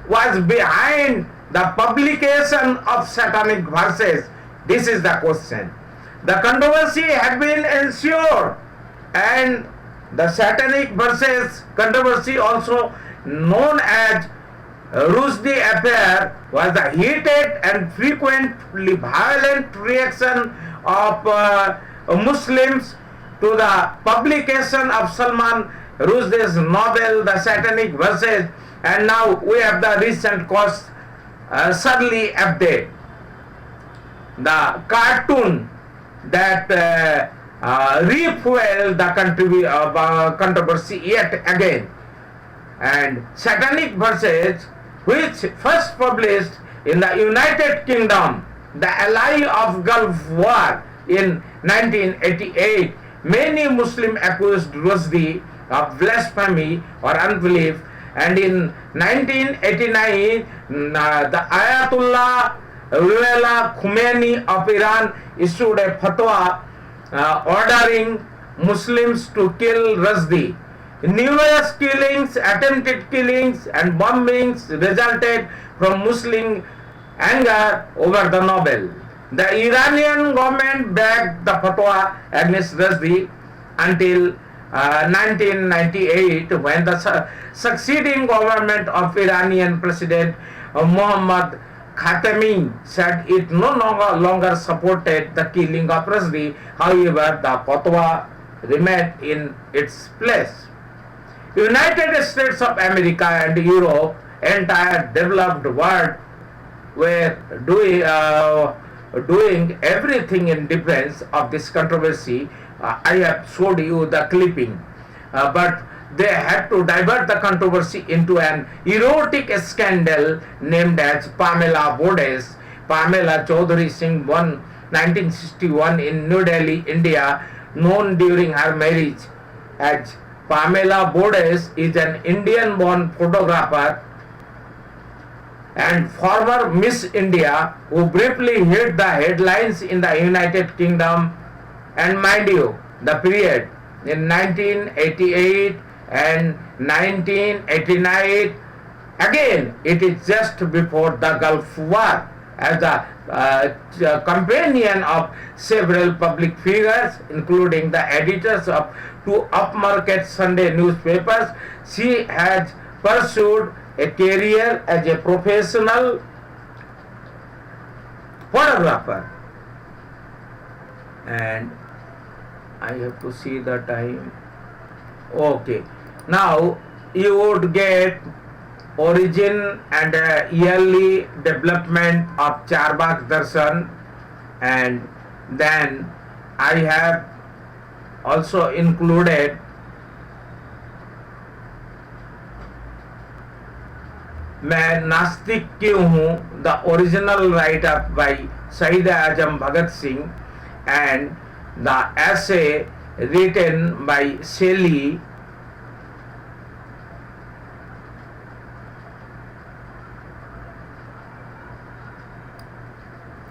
was behind the publication of Satanic verses? This is the question. The controversy had been ensured, and the Satanic verses controversy, also known as Rushdie affair, was the heated and frequently violent reaction of Muslims to the publication of Salman Rushdie's novel, The Satanic Verses, and now we have the recent cause, Shirley update, the cartoon that refueled the controversy yet again. And Satanic Verses, which first published in the United Kingdom, the ally of Gulf War, in 1988, many Muslims accused Rushdie of blasphemy or unbelief, and in 1989 the Ayatollah Ruhollah Khomeini of Iran issued a fatwa ordering Muslims to kill Rushdie. Numerous killings, attempted killings and bombings resulted from Muslim anger over the novel. The Iranian government backed the fatwa against Rushdie until 1998, when the succeeding government of Iranian President Mohammad Khatami said it no longer supported the killing of Rushdie. However, the fatwa remained in its place. United States of America and Europe, entire developed world, were doing everything in defense of this controversy. I have showed you the clipping, but they had to divert the controversy into an erotic scandal named as Pamela Bodes. Pamela Chaudhary Singh, born 1961 in New Delhi, India, known during her marriage as Pamela Bodes, is an Indian-born photographer and former Miss India who briefly hit the headlines in the United Kingdom. And mind you, the period in 1988 and 1989, again it is just before the Gulf War, as a companion of several public figures, including the editors of two upmarket Sunday newspapers. She has pursued a career as a professional photographer. And I have to see the time. Okay, now you would get origin and yearly development of Charvak Darshan, and then I have also included मैं नास्तिक क्यों हूँ, the original write-up by Shaheed-e-Azam Bhagat Singh, and the essay written by Shelly,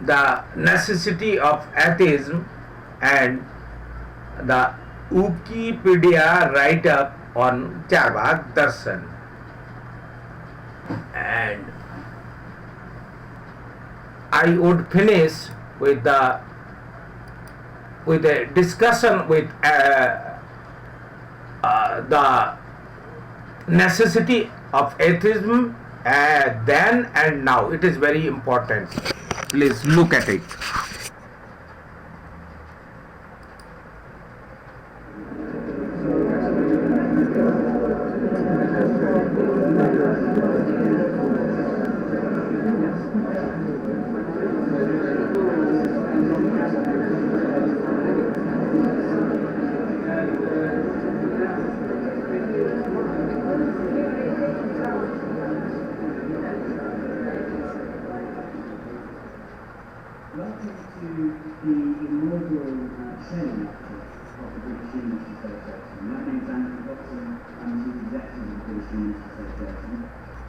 the necessity of atheism, and the Wikipedia write-up on Charvak Darshan. And I would finish with a discussion with the necessity of atheism then and now. It is very important. Please look at it.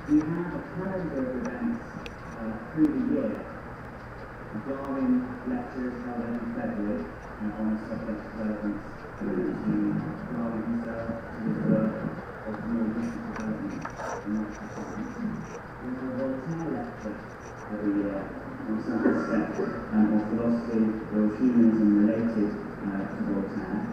We have a calendar of events through the year. Darwin lectures held in February on subjects relevant to Darwin himself, to his work, or to more recent developments in natural science. There's a Voltaire lecture every year on some aspect of philosophy or humanism related to Voltaire.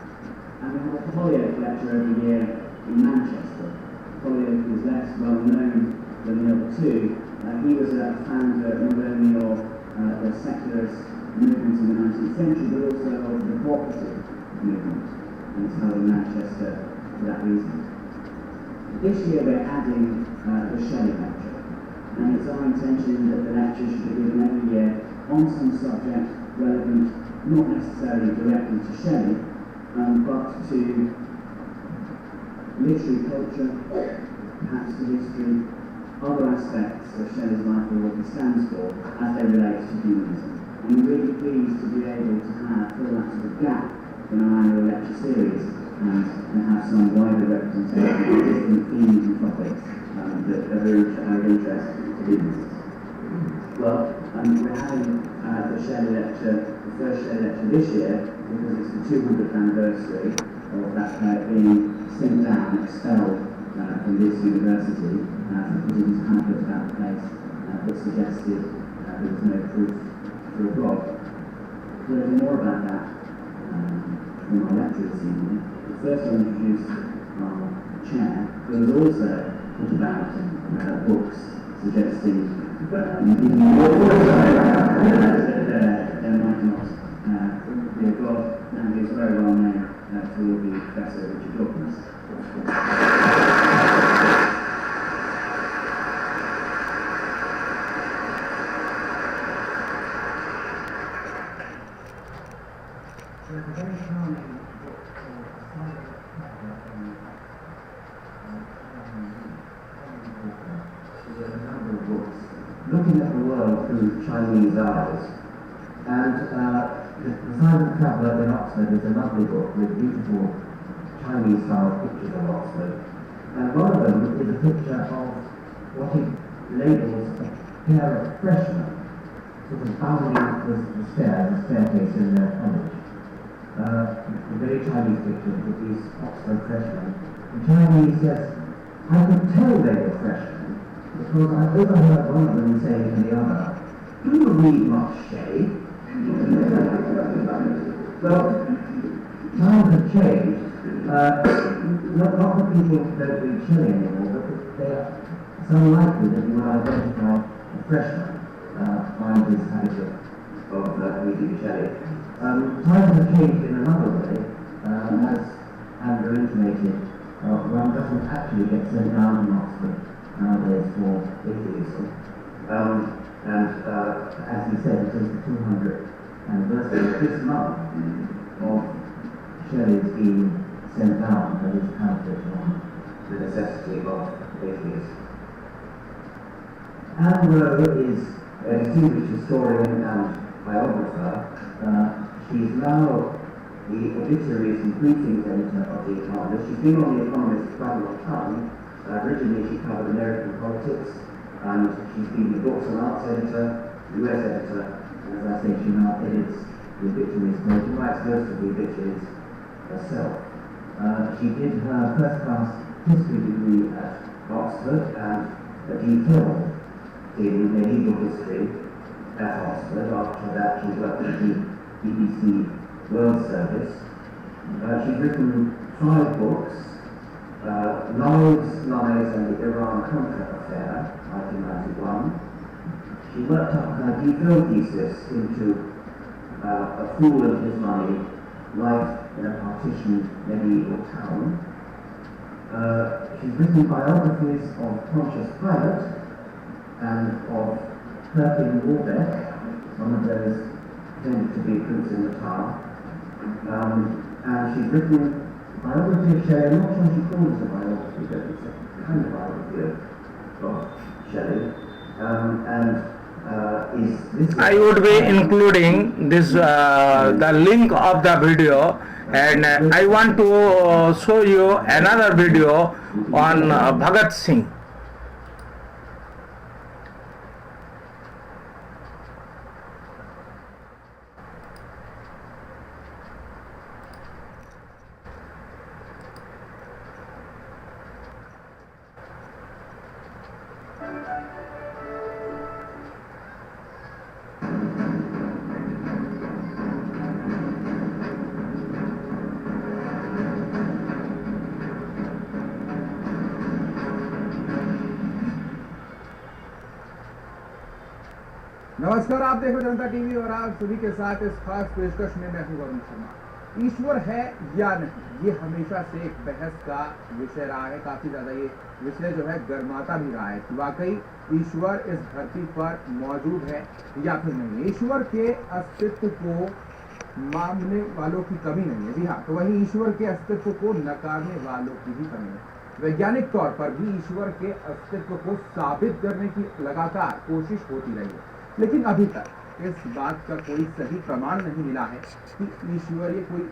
And we have a Holyoake lecture every year in Manchester. Holyoake is less well known than the other two. He was a founder not only of the secularist movement in the 19th century, but also of the cooperative movement, and it's held in Manchester for that reason. This year we're adding the Shelley lecture, and it's our intention that the lecture should be given every year on some subject relevant not necessarily directly to Shelley, but to literary culture, perhaps to history, other aspects of Shelley's life or what he stands for as they relate to humanism. I'm really pleased to be able to have fill that sort of gap in our annual lecture series and have some wider representation of different themes and topics that are of interest to humanists. Well, we're having the Shelley lecture, the first Shelley lecture this year, because it's the 200th anniversary of that being sent down, expelled from this university for putting his pamphlet about the place that suggested there was no proof for a God. We'll learn more about that from our lecture this evening. First I'll introduce our chair, who has also put about books suggesting even more there might not be a God, and he is very well known to all the Professor Richard Dawkins. Looking at the world through Chinese eyes, and The Silent Traveller in Oxford is a lovely book with beautiful Chinese-style pictures of Oxford, and one of them is a picture of what he labels a pair of freshmen, sort of bounding the staircase in their college. a very Chinese picture with these Oxford freshmen. The Chinese says, I could tell they were freshmen because I overheard one of them saying to the other, do you read much Shelley? Well, times have changed. Not that people don't read Shelley anymore, but it's unlikely that you would identify a freshman by his habit of reading Shelley. Times have changed in another way, as Andrew intimated. One doesn't actually get sent down to Oxford nowadays for atheism. And as he said, it is the 200th anniversary this month of Shelley's being sent down for his pamphlet on the necessity of atheism. Andrew is a distinguished historian and biographer. She is now the obituaries and briefings editor of The Economist. She's been on The Economist for quite a long time. Originally she covered American politics, and she's been the books and arts editor, US editor, and as I say, she now edits the obituaries page. She writes most of the obituaries herself. She did her first-class history degree at Oxford and a DPhil in medieval history at Oxford. After that, she worked at the BBC World Service. She's written 5 books, Lies, Lies and the Iran-Contra Affair, 1991. She worked up her DPhil thesis into A Fool and His Money, Life in a Partitioned Medieval Town. She's written biographies of Pontius Pilate and of Perkin Warbeck, one of those tended to be Prince in the Tower. And she's written a biography of Shelley. I'm not sure she calls it a biography, but it's a kind of biography of Shelley. I would be including this the link of the video, and I want to show you another video on Bhagat Singh. नमस्कार, आप देख रहे जनता TV और आप सभी के साथ इस खास पेशकश में मैं हूं वरुण शर्मा। ईश्वर है या नहीं, ये हमेशा से एक बहस का विषय रहा है। काफी ज्यादा ये विषय जो है गर्माता भी रहा है कि वाकई ईश्वर इस धरती पर मौजूद है या फिर नहीं। ईश्वर के अस्तित्व को मानने वालों की कमी नहीं है, जी हाँ, तो वहीं ईश्वर के अस्तित्व को नकारने वालों की भी कमी है। वैज्ञानिक तौर पर भी ईश्वर के अस्तित्व को साबित करने की लगातार कोशिश होती रही है, लेकिन अभी तक इस बात का कोई सही प्रमाण नहीं मिला है कि कोई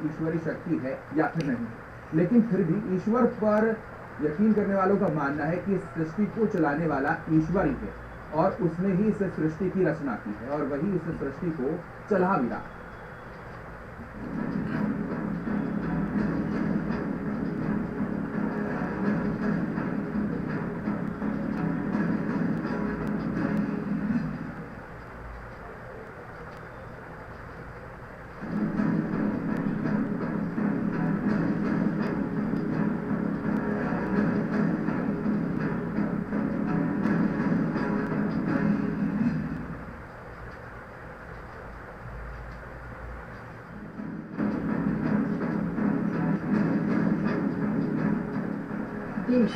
ईश्वरीय शक्ति है या फिर नहीं। लेकिन फिर भी ईश्वर पर यकीन करने वालों का मानना है कि इस सृष्टि को चलाने वाला ईश्वर ही है और उसने ही इस सृष्टि की रचना की है और वही इस सृष्टि को चला भी रहा। देश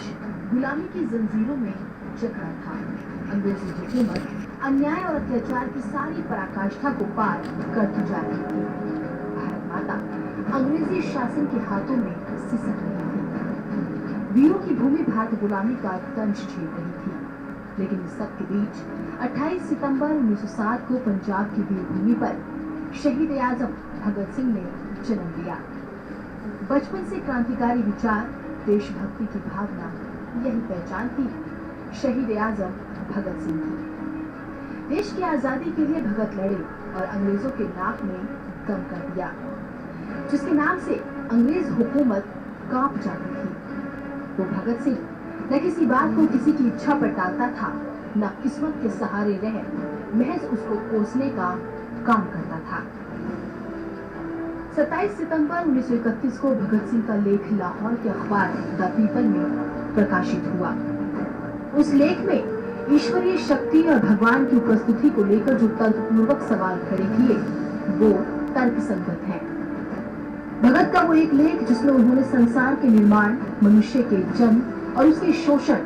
गुलामी की जंजीरों में जकड़ा था। अंग्रेजी हुकूमत अन्याय और अत्याचार की सारी पराकाष्ठा को पार करती जा रही थी। भारत माता अंग्रेजी शासन के हाथों में सिसक रही थी। वीरों की भूमि भारत गुलामी का दंश झेल रही थी। लेकिन इस सब के बीच 28 सितंबर 1907 को पंजाब की वीर भूमि पर शहीद आजम भगत सिंह ने जन्म लिया। बचपन से क्रांतिकारी विचार, देशभक्ति की भावना, यही पहचान थी शहीद आजम भगत सिंह की। देश की आजादी के लिए भगत लड़े और अंग्रेजों के नाक में दम कर दिया। जिसके नाम से अंग्रेज हुकूमत कांप जाती थी। वो भगत सिंह न किसी बात को किसी की इच्छा पर टालता था, न किस्मत के सहारे रह महज उसको कोसने का काम करता था। 27 सितंबर 1931 को भगत सिंह का लेख लाहौर के अखबार द पीपल में प्रकाशित हुआ। उस लेख में ईश्वरीय शक्ति और भगवान की उपस्थिति को लेकर जो तर्कपूर्वक सवाल खड़े किए वो तर्क संगत है। भगत का वो एक लेख जिसमें उन्होंने संसार के निर्माण, मनुष्य के जन्म और उसके शोषण,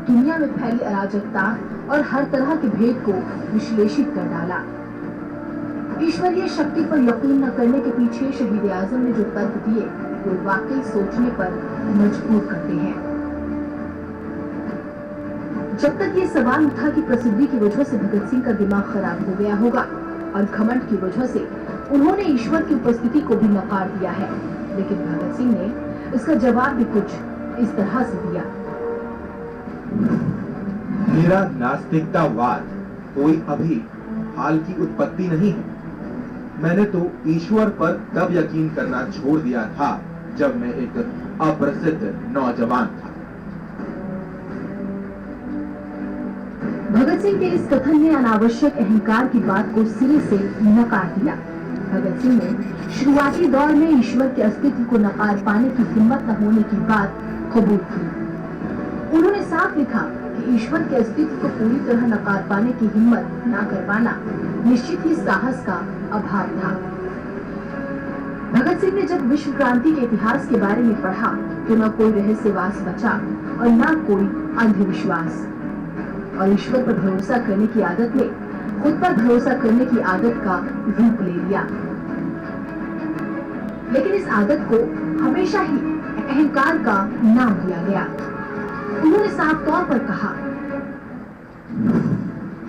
दुनिया में फैली अराजकता और हर तरह के भेद को विश्लेषित कर डाला। ईश्वरीय शक्ति पर यकीन न करने के पीछे शहीद आजम ने जो तर्क दिए वो वाकई सोचने पर मजबूर करते हैं। जब तक ये सवाल उठा कि प्रसिद्धि की वजह से भगत सिंह का दिमाग खराब हो गया होगा और घमंड की वजह से उन्होंने ईश्वर की उपस्थिति को भी नकार दिया है, लेकिन भगत सिंह ने इसका जवाब भी कुछ इस तरह से दिया। मेरा नास्तिकतावाद कोई अभी हाल की उत्पत्ति नहीं है। मैंने तो ईश्वर पर तब यकीन करना छोड़ दिया था जब मैं एक अप्रसिद्ध नौजवान था। भगत सिंह के इस कथन ने अनावश्यक अहंकार की बात को सिरे से नकार दिया। भगत सिंह ने शुरुआती दौर में ईश्वर के अस्तित्व को नकार पाने की हिम्मत न होने की बात कबूल की। उन्होंने साफ लिखा कि ईश्वर के अस्तित्व को पूरी तरह नकार पाने की हिम्मत न कर पाना निश्चित ही साहस का अभाव था। भगत सिंह ने जब विश्व क्रांति के इतिहास के बारे में पढ़ा तो न कोई रहस्यवास बचा और न कोई अंधविश्वास, और ईश्वर पर भरोसा करने की आदत ने खुद पर भरोसा करने की आदत का रूप ले लिया। लेकिन इस आदत को हमेशा ही अहंकार का नाम दिया गया। उन्होंने साफ तौर पर कहा,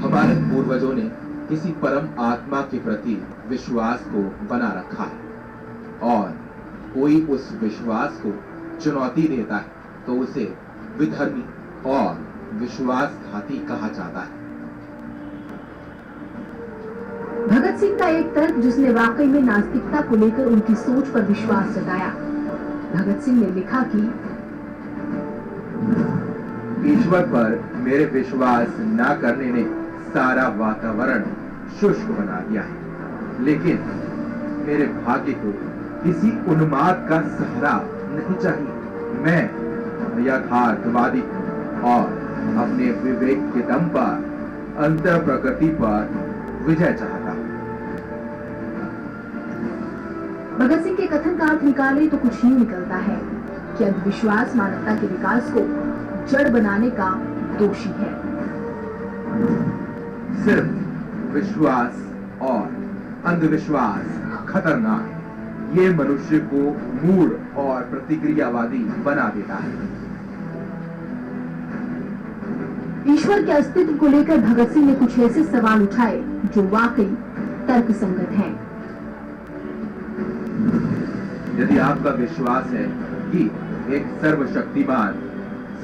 हमारे पूर्वजों ने किसी परम आत्मा के प्रति विश्वास को बना रखा है और कोई उस विश्वास को चुनौती देता है तो उसे विधर्मी और विश्वासघाती कहा जाता है। भगत सिंह का एक तर्क जिसने वाकई में नास्तिकता को लेकर उनकी सोच पर विश्वास जताया। भगत सिंह ने लिखा कि ईश्वर पर मेरे विश्वास न करने ने सारा वातावरण शुष्क बना दिया है, लेकिन मेरे भाग्य को किसी उन्माद का सहारा नहीं चाहिए। मैं यथार्थवादी और अपने विवेक के दम पर अंतर प्रकृति पर विजय चाहता हूं। भगत सिंह के कथन का अर्थ निकाले तो कुछ यूं निकलता है कि अंधविश्वास मानवता के विकास को जड़ बनाने का दोषी है। सिर्फ विश्वास और अंधविश्वास खतरनाक है। ये मनुष्य को मूढ़ और प्रतिक्रियावादी बना देता है। ईश्वर के अस्तित्व को लेकर भगत सिंह ने कुछ ऐसे सवाल उठाए जो वाकई तर्कसंगत हैं। यदि आपका विश्वास है कि एक सर्वशक्तिमान,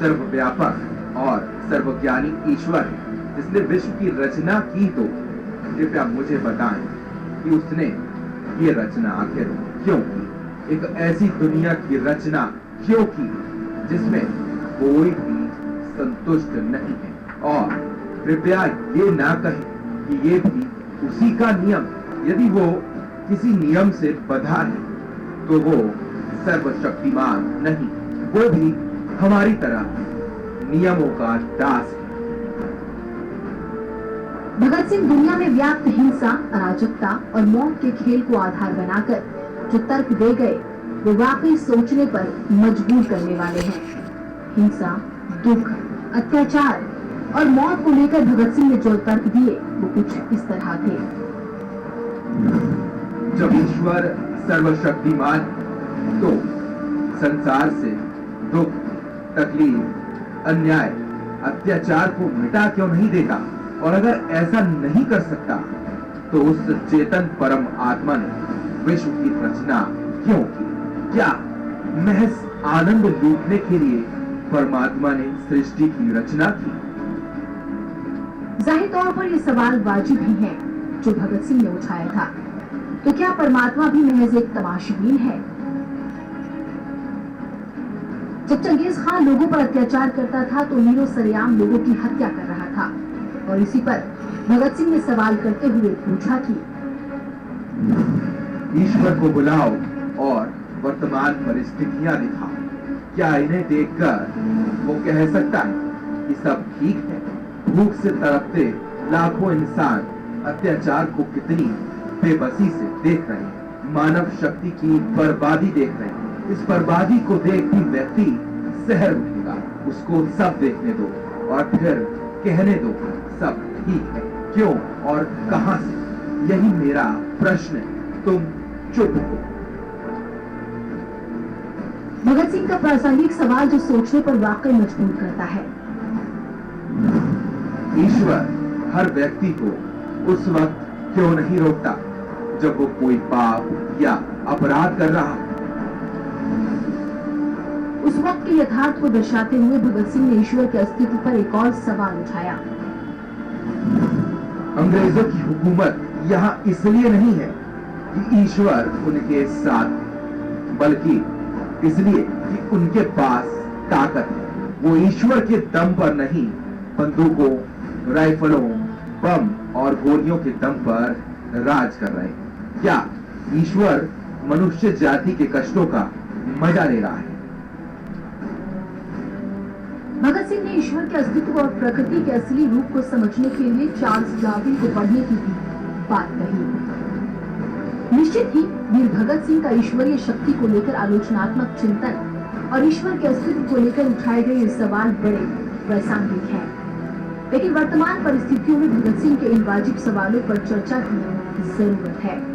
सर्वव्यापक और सर्वज्ञानी ईश्वर है जिसने विश्व की रचना की, तो कृपया मुझे बताएं कि उसने ये रचना आखिर क्यों की। एक ऐसी दुनिया की रचना क्यों की जिसमें कोई भी संतुष्ट नहीं है, और कृपया ये ना कहें कि ये भी उसी का नियम। यदि वो किसी नियम से बंधा है तो वो सर्वशक्तिमान नहीं, वो भी हमारी तरह नियमों का दास है। भगत सिंह दुनिया में व्याप्त हिंसा, अराजकता और मौत के खेल को आधार बनाकर जो तर्क दे गए वो वाकई सोचने पर मजबूर करने वाले हैं। हिंसा, दुख, अत्याचार और मौत को लेकर भगत सिंह ने जो तर्क दिए वो कुछ इस तरह थे। जब ईश्वर सर्वशक्तिमान तो संसार से दुख, तकलीफ, अन्याय, अत्याचार को मिटा क्यों नहीं देता? और अगर ऐसा नहीं कर सकता तो उस चेतन परम आत्मा ने विश्व की रचना क्यों की? क्या महज आनंद लूटने के लिए परमात्मा ने सृष्टि की रचना की? जाहिर तौर पर ये सवाल वाजिब ही है जो भगत सिंह ने उठाया था। तो क्या परमात्मा भी महज एक तमाशबीन है? जब चंगेज खान लोगों पर अत्याचार करता था तो नीरो सरेआम लोगों की हत्या कर रहा था, और इसी पर भगत सिंह ने सवाल करते हुए पूछा कि ईश्वर को बुलाओ और वर्तमान परिस्थितियां दिखाओ। क्या इन्हें देखकर वो कह सकता है कि सब ठीक है? भूख से तड़पते लाखों इंसान अत्याचार को कितनी बेबसी से देख रहे हैं, मानव शक्ति की बर्बादी देख रहे हैं। इस बर्बादी को देखती व्यक्ति सहर उठेगा, उसको सब देखने दो और फिर कहने दो सब ठीक है। क्यों और कहां से? यही मेरा प्रश्न है, तुम चुप हो। भगत सिंह का प्रासंगिक सवाल जो सोचने पर वाकई मजबूर करता है। ईश्वर हर व्यक्ति को उस वक्त क्यों नहीं रोकता जब वो कोई पाप या अपराध कर रहा? उस वक्त के यथार्थ को दर्शाते हुए भगत सिंह ने ईश्वर के अस्तित्व पर एक और सवाल उठाया। अंग्रेजों की हुकूमत यहाँ इसलिए नहीं है कि ईश्वर उनके साथ, बल्कि इसलिए कि उनके पास ताकत है। वो ईश्वर के दम पर नहीं, बंदूकों, राइफलों, बम और गोलियों के दम पर राज कर रहे हैं। क्या ईश्वर मनुष्य जाति के कष्टों का मजा ले रहा है? भगत सिंह ने ईश्वर के अस्तित्व और प्रकृति के असली रूप को समझने के लिए चार्ल्स डार्विन को पढ़ने की भी बात कही। निश्चित ही वीर भगत सिंह का ईश्वरीय शक्ति को लेकर आलोचनात्मक चिंतन और ईश्वर के अस्तित्व को लेकर उठाए गए ये सवाल बड़े प्रासंगिक हैं। लेकिन वर्तमान परिस्थितियों में भगत सिंह के इन वाजिब सवालों पर चर्चा की जरूरत है।